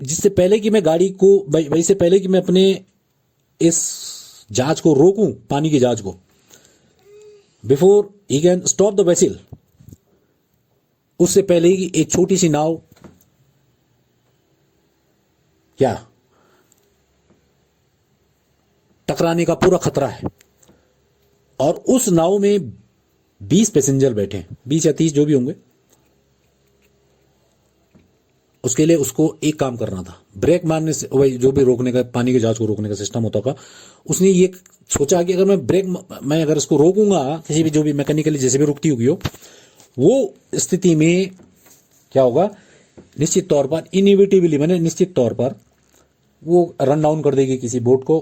जिससे पहले कि मैं गाड़ी को, वही से पहले कि मैं अपने इस जहाज को रोकूं, पानी के जहाज को, before he can stop the vessel, उससे पहले ही एक छोटी सी नाव क्या टकराने का पूरा खतरा है, और उस नाव में 20 पैसेंजर बैठे, 20 या 30 जो भी होंगे। उसके लिए उसको एक काम करना था, ब्रेक मारने से, वही जो भी रोकने का, पानी के जहाज को रोकने का सिस्टम होता था, उसने ये सोचा कि अगर मैं अगर इसको रोकूंगा किसी भी, जो भी मैकेनिकली जैसे भी रुकती होगी वो स्थिति में क्या होगा, निश्चित तौर पर इनएविटेबली, मैंने निश्चित तौर पर वो रन डाउन कर देगी किसी बोट को,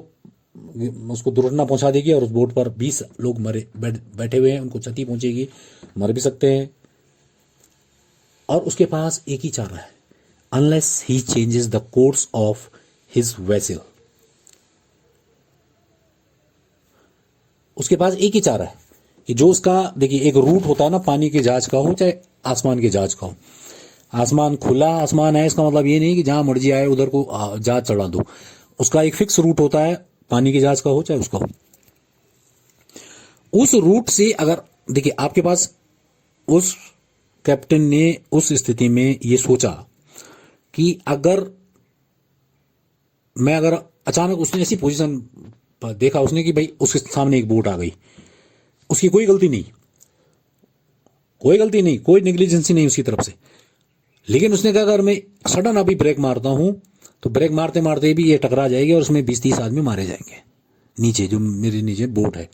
उसको दुर्घटना पहुंचा देगी, और उस बोट पर 20 लोग बैठे हुए हैं, उनको क्षति पहुंचेगी, मर भी सकते हैं। और उसके पास एक ही चारा है, unless he changes the course of his vessel, उसके पास एक ही चारा है कि जो उसका, देखिए एक रूट होता है ना, पानी के जहाज का हो चाहे आसमान के जहाज का हो। आसमान खुला आसमान है, इसका मतलब ये नहीं कि जहां मर्जी आए उधर को जहाज चढ़ा दो, उसका एक फिक्स रूट होता है, पानी के जहाज का हो चाहे उसका हो। उस रूट से अगर, देखिए आपके पास, उस कैप्टन ने उस स्थिति में ये सोचा कि अगर अचानक उसने ऐसी पोजीशन पर देखा उसने कि भाई उसके सामने एक बोट आ गई, उसकी कोई गलती नहीं, कोई नेग्लिजेंसी नहीं उसकी तरफ से, लेकिन उसने कहा अगर मैं सडन अभी ब्रेक मारता हूं तो ब्रेक मारते मारते भी ये टकरा जाएगी और उसमें 20-30 आदमी मारे जाएंगे नीचे, जो मेरे नीचे बोट है,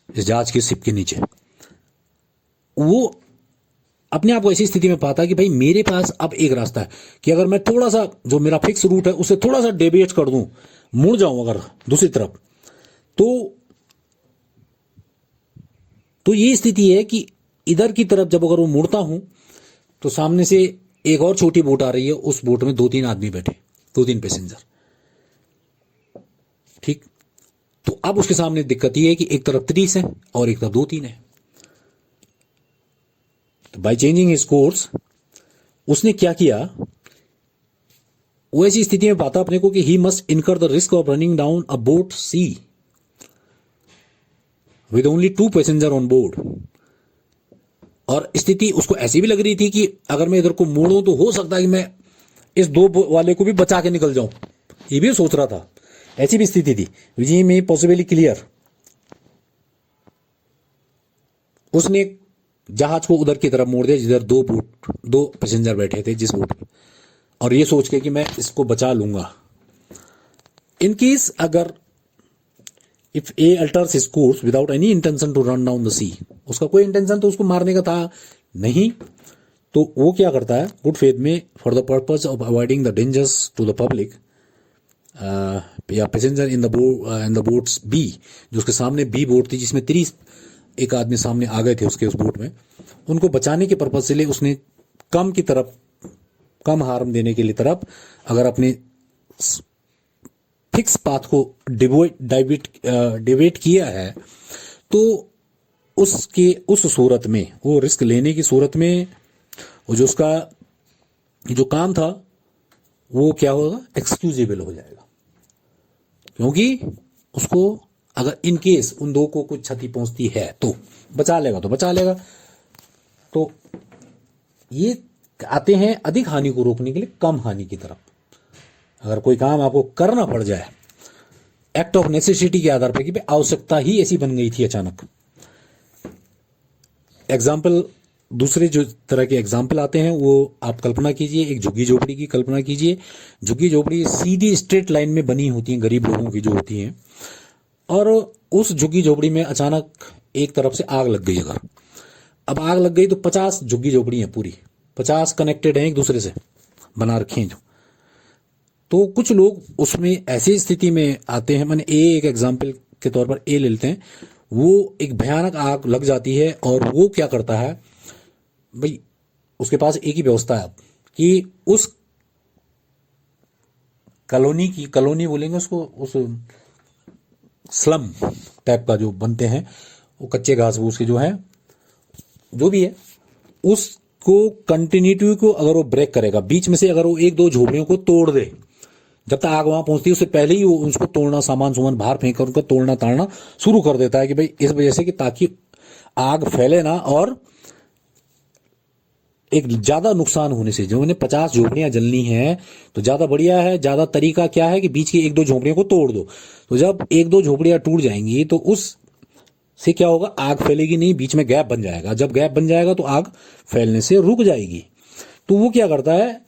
इस जहाज के शिप के नीचे। वो अपने आप को ऐसी स्थिति में पाता कि भाई मेरे पास अब एक रास्ता है कि अगर मैं थोड़ा सा, जो मेरा फिक्स रूट है उसे थोड़ा सा डेविएट कर दूं, मुड़ जाऊं अगर दूसरी तरफ, तो तो ये स्थिति है कि इधर की तरफ जब अगर वो मुड़ता हूं तो सामने से एक और छोटी बोट आ रही है, उस बोट में 2-3 आदमी बैठे, 2-3 पैसेंजर, ठीक। तो अब उसके सामने दिक्कत ये है कि एक तरफ 30 है और एक तरफ 2-3 है। तो बाय चेंजिंग हिज कोर्स उसने क्या किया, वो ऐसी स्थिति में पाता अपने को कि he must incur the risk of running down a boat C with only 2 passenger on board. और स्थिति उसको ऐसी भी लग रही थी कि अगर मैं इधर को मोड़ूं तो हो सकता है कि मैं इस 2 वाले को भी बचा के निकल जाऊं, ये भी सोच रहा था। ऐसी भी स्थिति थी, विजय में पॉसिबली क्लियर। उसने जहाज को उधर की तरफ मोड़ दिया जिधर 2 पैसेंजर बैठे थे जिस बोट में, और ये सोच के कि मैं इसको बचा लूंगा। इन केस अगर if A alters his course without any intention to run down the C, उसका कोई इंटेंशन तो उसको मारने का था नहीं, तो वो क्या करता है गुड फेथ में for the purpose of avoiding the dangers to the public या passenger in the boats B, जो उसके सामने बी बोट थी जिसमें 30 एक आदमी सामने आ गए थे उसके उस बोट में, उनको बचाने के पर्पज से लिए उसने कम हार्म देने के लिए तरफ अगर अपने फिक्स पाथ को डिवेट किया है, तो उसके उस सूरत में वो रिस्क लेने की सूरत में वो जो उसका जो काम था वो क्या होगा, एक्सक्यूजेबल हो जाएगा। क्योंकि उसको अगर इन केस उन 2 को कुछ क्षति पहुंचती है तो बचा लेगा। तो ये आते हैं अधिक हानि को रोकने के लिए कम हानि की तरफ। अगर कोई काम आपको करना पड़ जाए एक्ट ऑफ नेसेसिटी के आधार पर कि आवश्यकता ही ऐसी बन गई थी अचानक। एग्जाम्पल, दूसरे जो तरह के एग्जाम्पल आते हैं वो आप कल्पना कीजिए, एक झुग्गी झोपड़ी की कल्पना कीजिए। झुग्गी झोपड़ी सीधी स्ट्रेट लाइन में बनी होती हैं, गरीब लोगों की जो होती हैं, और उस झुग्गी झोपड़ी में अचानक एक तरफ से आग लग गई। अगर अब आग लग गई तो 50 झुग्गी झोपड़ी हैं, पूरी 50 कनेक्टेड हैं एक दूसरे से, बना रखे हैं जो। तो कुछ लोग उसमें ऐसी स्थिति में आते हैं, मैंने एक एग्जाम्पल के तौर पर ए ले लेते हैं, वो एक भयानक आग लग जाती है और वो क्या करता है भाई, उसके पास एक ही व्यवस्था है कि उस कॉलोनी बोलेंगे उसको, उस स्लम टाइप का जो बनते हैं वो कच्चे घास फूस के जो है जो भी है, उसको कंटिन्यूटी को अगर वो ब्रेक करेगा, बीच में से अगर वो 1-2 झोपड़ियों को तोड़ दे, जब तक आग वहां पहुंचती है उससे पहले ही वो उसको तोड़ना, सामान बाहर फेंक कर उनको तोड़ना ताड़ना शुरू कर देता है कि भाई इस वजह से कि ताकि आग फैले ना और एक ज्यादा नुकसान होने से। जो उन्हें 50 झोपड़ियां जलनी है तो ज्यादा बढ़िया है, ज्यादा तरीका क्या है कि बीच की 1-2 झोपड़ियों को तोड़ दो। तो जब 1-2 झोपड़ियां टूट जाएंगी तो उस से क्या होगा, आग फैलेगी नहीं, बीच में गैप बन जाएगा। जब गैप बन जाएगा तो आग फैलने से रुक जाएगी। तो वो क्या करता है,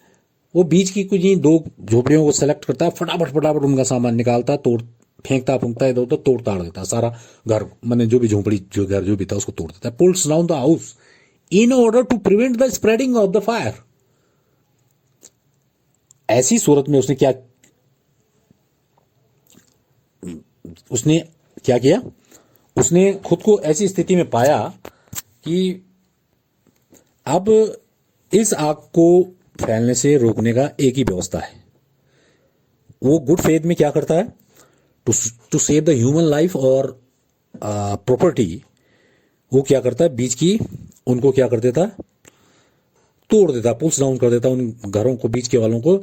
वो बीच की कुछ 2 झोपड़ियों को सेलेक्ट करता है, फटाफट उनका सामान निकालता है, तोड़ फेंकता फूंकता है, इधर उधर तोड़ ताड़ देता है सारा घर, मैंने जो भी झोपड़ी जो घर जो भी था उसको तोड़ देता है। Pulls down the house in order to prevent the spreading of the fire। ऐसी सूरत में उसने क्या किया, उसने खुद को ऐसी स्थिति में पाया कि अब इस आग को फैलने से रोकने का एक ही व्यवस्था है। वो गुड फेथ में क्या करता है, to save the human life और प्रॉपर्टी, वो क्या करता है, बीच की उनको क्या कर देता, तोड़ देता, पुल्स डाउन कर देता उन घरों को, बीच के वालों को।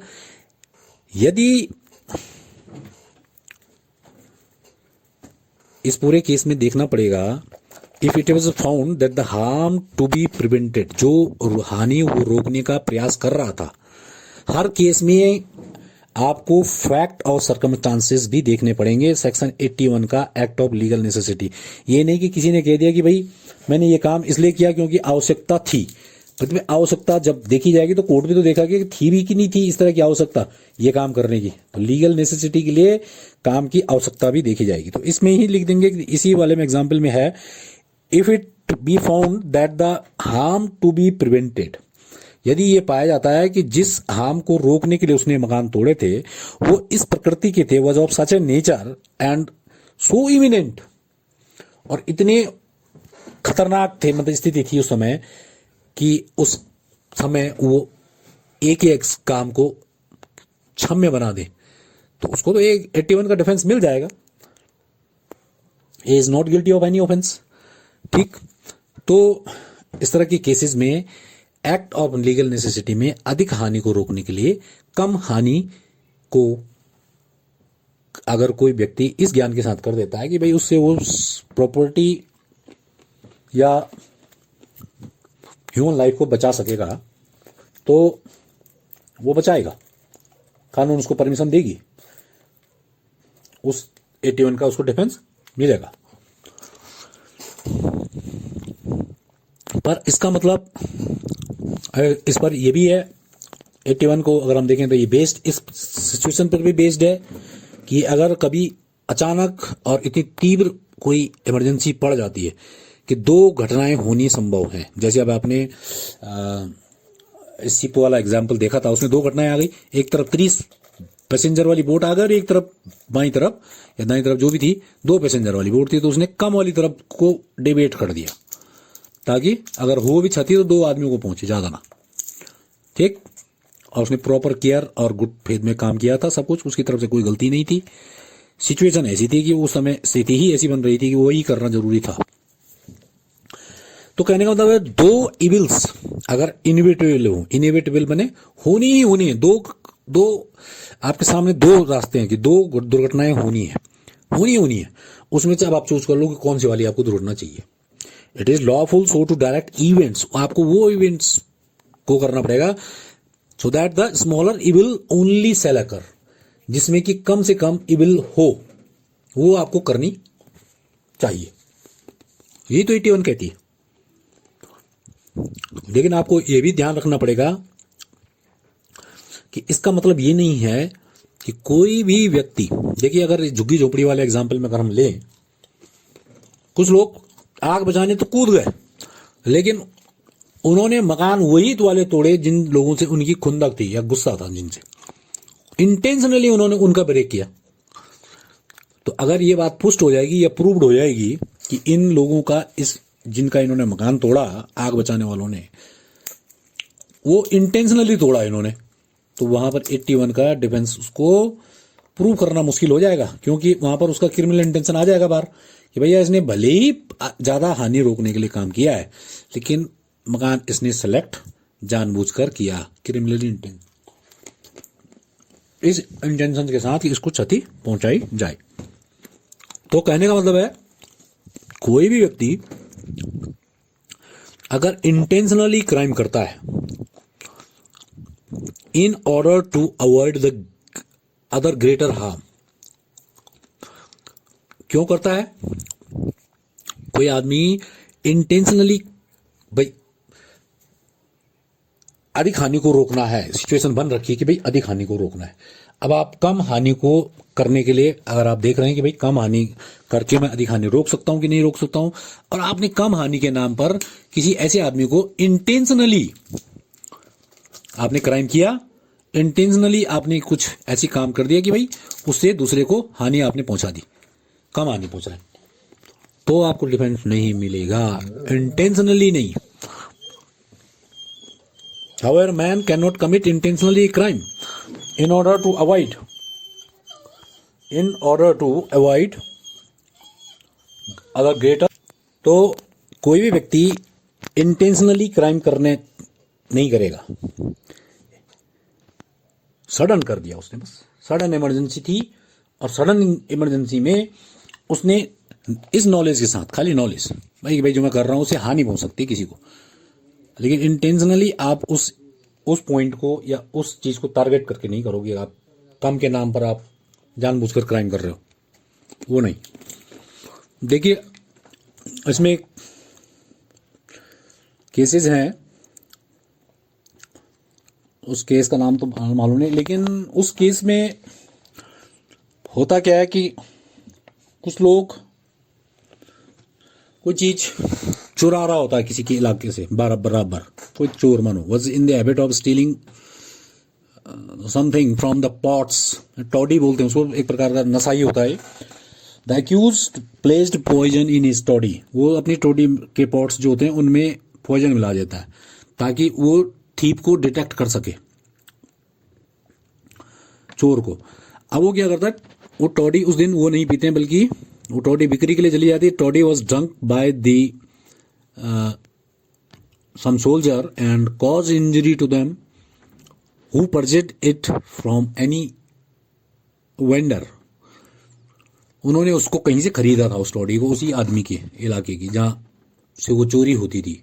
यदि इस पूरे केस में देखना पड़ेगा, if it was found that the harm to be prevented, जो हानि वो रोकने का प्रयास कर रहा था, हर केस में आपको फैक्ट और सर्कमस्टांसेस भी देखने पड़ेंगे। सेक्शन 81 का एक्ट ऑफ लीगल नेसेसिटी। ये नहीं कि किसी ने कह दिया कि भाई मैंने ये काम इसलिए किया क्योंकि आवश्यकता थी। तो आवश्यकता जब देखी जाएगी तो कोर्ट भी तो देखा कि थी भी कि नहीं थी इस तरह की आवश्यकता ये काम करने की। तो लीगल नेसेसिटी के लिए काम की आवश्यकता भी देखी जाएगी। तो इसमें ही लिख देंगे, इसी वाले में एग्जाम्पल में है, if it be found that the harm to be prevented, यदि ये पाया जाता है कि जिस हार्म को रोकने के लिए उसने मकान तोड़े थे वो इस प्रकृति के थे, was of such a nature and so imminent, और इतने खतरनाक थे, मतलब स्थिति थी उस समय कि उस समय वो एक ही काम को क्षम्य बना दे, तो उसको तो एक 81 का डिफेंस मिल जाएगा। Is not guilty of any offence. ठीक, तो इस तरह के केसेस में एक्ट ऑफ लीगल नेसेसिटी में अधिक हानि को रोकने के लिए कम हानि को अगर कोई व्यक्ति इस ज्ञान के साथ कर देता है कि भाई उससे वो प्रॉपर्टी या ह्यूमन लाइफ को बचा सकेगा, तो वो बचाएगा, कानून उसको परमिशन देगी, उस 81 का उसको डिफेंस मिलेगा। पर इसका मतलब इस पर यह भी है, 81 को अगर हम देखें तो ये बेस्ड इस सिचुएशन पर भी बेस्ड है कि अगर कभी अचानक और इतनी तीव्र कोई इमरजेंसी पड़ जाती है कि दो घटनाएं होनी संभव है, जैसे अब आपने शिप वाला एग्जाम्पल देखा था, उसमें दो घटनाएं आ गई, एक तरफ 30 पैसेंजर वाली बोट आ गई और एक तरफ बाईं तरफ या दाईं तरफ जो भी थी 2 पैसेंजर वाली बोट थी, तो उसने कम वाली तरफ को डिबेट कर दिया ताकि अगर हो भी क्षति तो 2 आदमियों को पहुंचे, ज्यादा ना। ठीक, और उसने प्रॉपर केयर और गुड फेथ में काम किया था, सब कुछ उसकी तरफ से कोई गलती नहीं थी। सिचुएशन ऐसी थी कि उस समय स्थिति ही ऐसी बन रही थी कि वही करना जरूरी था। तो कहने का मतलब है दो इविल्स अगर इनएविटेबल हो, इनएविटेबल बने होनी ही होनी है, दो आपके सामने 2 रास्ते हैं कि 2 दुर्घटनाएं होनी है, उसमें से अब आप चूज कर लो कि कौन सी वाली आपको दुर्घटना चाहिए। It is lawful so to direct events, आपको वो इवेंट्स को करना पड़ेगा so that the smaller evil only shall occur, जिसमें कि कम से कम इविल हो, वो आपको करनी चाहिए। यही तो 81 कहती है। लेकिन आपको यह भी ध्यान रखना पड़ेगा कि इसका मतलब ये नहीं है कि कोई भी व्यक्ति, देखिए अगर झुग्गी झोपड़ी वाले एग्जाम्पल में अगर हम लें, कुछ लोग आग बचाने तो कूद गए, लेकिन उन्होंने मकान वही वाले तोड़े जिन लोगों से उनकी खुंदक थी या गुस्सा था, जिनसे इंटेंशनली उन्होंने उनका ब्रेक किया। तो अगर ये बात पुष्ट हो जाएगी या प्रूव्ड हो जाएगी कि इन लोगों का जिनका इन्होंने मकान तोड़ा, आग बचाने वालों ने, वो इंटेंशनली तोड़ा इन्होंने, तो वहां पर 81 का डिफेंस उसको प्रूव करना मुश्किल हो जाएगा, क्योंकि वहां पर उसका क्रिमिनल इंटेंशन आ जाएगा बाहर कि भैया इसने भले ही ज्यादा हानि रोकने के लिए काम किया है, लेकिन मकान इसने सेलेक्ट जानबूझकर किया, क्रिमिनल इंटेंशन, इस इंटेंशन के साथ कि इसको क्षति पहुंचाई जाए। तो कहने का मतलब है कोई भी व्यक्ति अगर इंटेंशनली क्राइम करता है in order to avoid the other greater harm, क्यों करता है? कोई आदमी इंटेंशनली भाई अधिक हानि को रोकना है, सिचुएशन बन रखी है कि भाई अधिक हानि को रोकना है। अब आप कम हानि को करने के लिए अगर आप देख रहे हैं कि भाई कम हानि करके मैं अधिक हानि रोक सकता हूं कि नहीं रोक सकता हूं, और आपने कम हानि के नाम पर किसी ऐसे आदमी को इंटेंशनली आपने क्राइम किया, इंटेंशनली आपने कुछ ऐसी काम कर दिया कि भाई उससे दूसरे को हानि आपने पहुंचा दी, कम हानि पहुंचाए, तो आपको डिफेंस नहीं मिलेगा, इंटेंशनली नहीं। However, man cannot commit intentionally a crime in order to avoid other greater। तो कोई भी व्यक्ति इंटेंशनली क्राइम करने नहीं करेगा, सडन कर दिया उसने, बस सडन इमरजेंसी थी और सडन इमरजेंसी में उसने इस नॉलेज के साथ, खाली नॉलेज भाई जो मैं कर रहा हूं उससे हानि पहुंच सकती है किसी को, लेकिन इंटेंशनली आप उस पॉइंट को या उस चीज को टारगेट करके नहीं करोगे, आप कम के नाम पर आप जानबूझकर क्राइम कर रहे हो, वो नहीं। देखिए इसमें केसेस हैं, उस केस का नाम तो मालूम नहीं, लेकिन उस केस में होता क्या है कि कुछ लोग कोई चीज चुरा रहा होता है किसी के इलाके से बराबर, कोई चोर मानो was in the habit of stealing something from the pots, toddy बोलते हैं उसको, एक प्रकार का नशा ही होता है। The accused placed poison in his toddy, वो अपनी टॉडी के पॉट्स जो होते हैं उनमें पॉइजन मिला देता है ताकि वो थीप को डिटेक्ट कर सके, चोर को। अब वो क्या करता है, वो टॉडी उस दिन वो नहीं पीते हैं, बल्कि वो टॉडी बिक्री के लिए चली जाती है। Toddy was drunk by the some soldier and cause injury to them who purchased it from any vendor। उन्होंने उसको कहीं से खरीदा था, उस टॉडी को, उसी आदमी के इलाके की जहां से वो चोरी होती थी।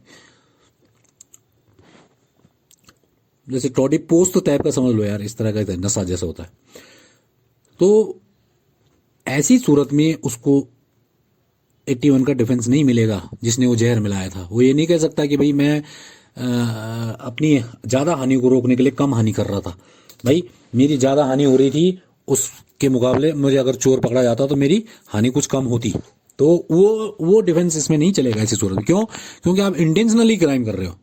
जैसे टॉडी पोस्ट टाइप का समझ लो यार, इस तरह का नशा जैसा होता है। तो ऐसी सूरत में उसको 81 का डिफेंस नहीं मिलेगा जिसने वो जहर मिलाया था। वो ये नहीं कह सकता कि भाई मैं अपनी ज़्यादा हानि को रोकने के लिए कम हानि कर रहा था। भाई मेरी ज़्यादा हानि हो रही थी, उसके मुकाबले मुझे अगर चोर पकड़ा जाता तो मेरी हानि कुछ कम होती। तो वो डिफेंस इसमें नहीं चलेगा ऐसी सूरत में। क्यों? क्योंकि आप इंटेंशनली क्राइम कर रहे हो।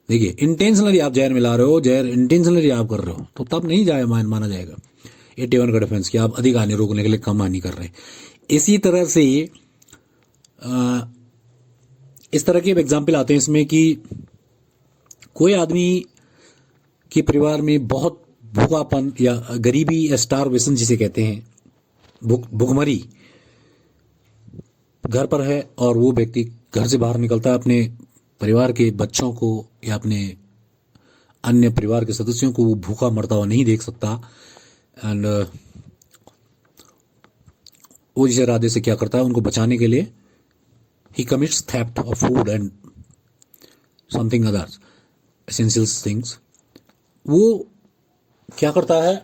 देखिए, इंटेंशनली आप जहर मिला रहे हो, जहर इंटेंशनली आप कर रहे हो, तो तब नहीं माना जाएगा 81 का डिफेंस कि आप अधिक हानि रोकने के लिए कम हानि कर रहे हैं। इसी तरह से इस तरह के एग्जाम्पल आते हैं इसमें कि कोई आदमी के परिवार में बहुत भूखापन या गरीबी या स्टारवेशन जिसे कहते हैं, भुखमरी घर पर है, और वो व्यक्ति घर से बाहर निकलता है, अपने परिवार के बच्चों को या अपने अन्य परिवार के सदस्यों को वो भूखा मरता हुआ नहीं देख सकता। एंड वो जिस इरादे से क्या करता है, उनको बचाने के लिए he commits theft of food and something others essential things। वो क्या करता है,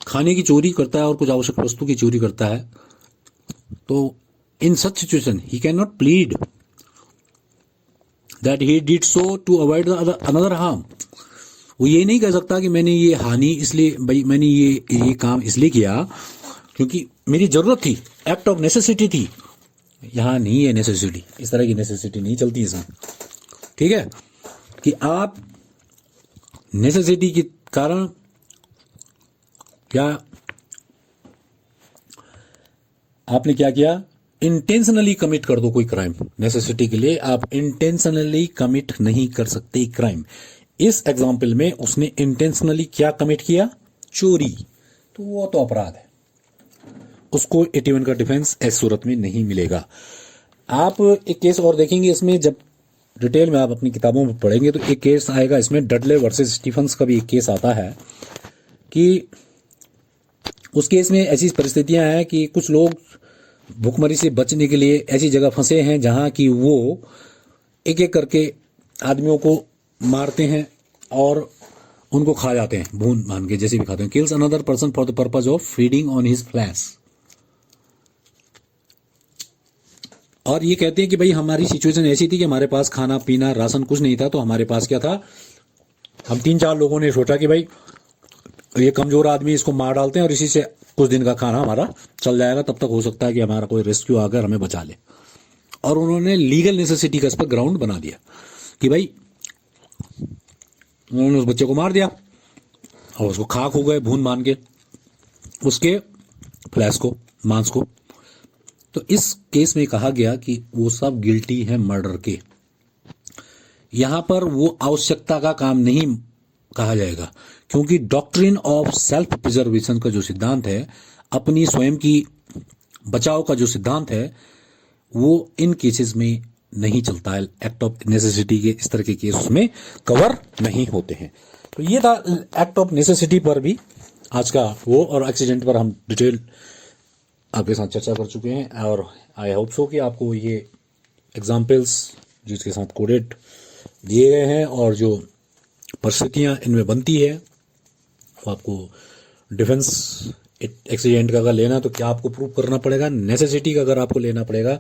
खाने की चोरी करता है और कुछ आवश्यक वस्तु की चोरी करता है। तो in such situation he cannot plead that he did so to avoid the another harm। वो ये नहीं कह सकता कि मैंने ये हानि इसलिए, भाई मैंने ये काम इसलिए किया क्योंकि मेरी जरूरत थी, एक्ट ऑफ नेसेसिटी थी। यहां नहीं है नेसेसिटी, इस तरह की नेसेसिटी नहीं चलती इसमें। ठीक है, कि आप नेसेसिटी के कारण क्या आपने क्या किया, इंटेंशनली कमिट कर दो कोई क्राइम। नेसेसिटी के लिए आप इंटेंशनली कमिट नहीं कर सकते क्राइम। इस एग्जाम्पल में उसने इंटेंशनली क्या कमिट किया, चोरी, तो वो तो अपराध है, उसको 81 का डिफेंस इस सूरत में नहीं मिलेगा। आप एक केस और देखेंगे इसमें, जब डिटेल में आप अपनी किताबों में पढ़ेंगे तो एक केस आएगा इसमें, डडले वर्सेस स्टीफन्स का भी एक केस आता है कि उस केस में ऐसी परिस्थितियां हैं कि कुछ लोग भूखमरी से बचने के लिए ऐसी जगह फंसे हैं जहां कि वो एक एक करके आदमियों को मारते हैं और उनको खा जाते हैं, भून भान के जैसे भी खाते हैं। Kills another person for the purpose of feeding on his flash. और ये कहते हैं कि भाई हमारी सिचुएशन ऐसी थी कि हमारे पास खाना पीना राशन कुछ नहीं था, तो हमारे पास क्या था, हम 3-4 लोगों ने सोचा कि भाई ये कमजोर आदमी, इसको मार डालते हैं और इसी से कुछ दिन का खाना हमारा चल जाएगा, तब तक हो सकता है कि हमारा कोई रेस्क्यू आकर हमें बचा ले। और उन्होंने लीगल नेसेसिटी का इस पर ग्राउंड बना दिया कि भाई उन्होंने उस बच्चे को मार दिया और उसको खाक हो गए भून मान के, उसके फ्लैश को, मांस को। तो इस केस में कहा गया कि वो सब गिल्टी है मर्डर के। यहां पर वो आवश्यकता का काम नहीं कहा जाएगा, क्योंकि डॉक्ट्रिन ऑफ सेल्फ प्रिजर्वेशन का जो सिद्धांत है, अपनी स्वयं की बचाव का जो सिद्धांत है, वो इन केसेस में नहीं चलता है। एक्ट ऑफ नेसेसिटी के इस तरह के केस उसमें कवर नहीं होते हैं। तो ये था एक्ट ऑफ नेसेसिटी पर भी आज का वो, और एक्सीडेंट पर हम डिटेल आपके साथ चर्चा कर चुके हैं। और आई होप सो कि आपको ये एग्जाम्पल्स जिसके साथ कोडेड दिए गए हैं और जो परिस्थितियां इनमें बनती है, वो आपको डिफेंस एक्सीडेंट का अगर लेना तो क्या आपको प्रूव करना पड़ेगा, नेसेसिटी का अगर आपको लेना पड़ेगा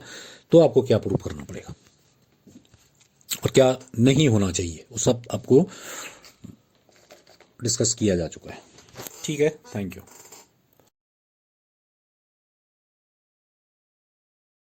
तो आपको क्या प्रूव करना पड़ेगा और क्या नहीं होना चाहिए, वो सब आपको डिस्कस किया जा चुका है। ठीक है, थैंक यू।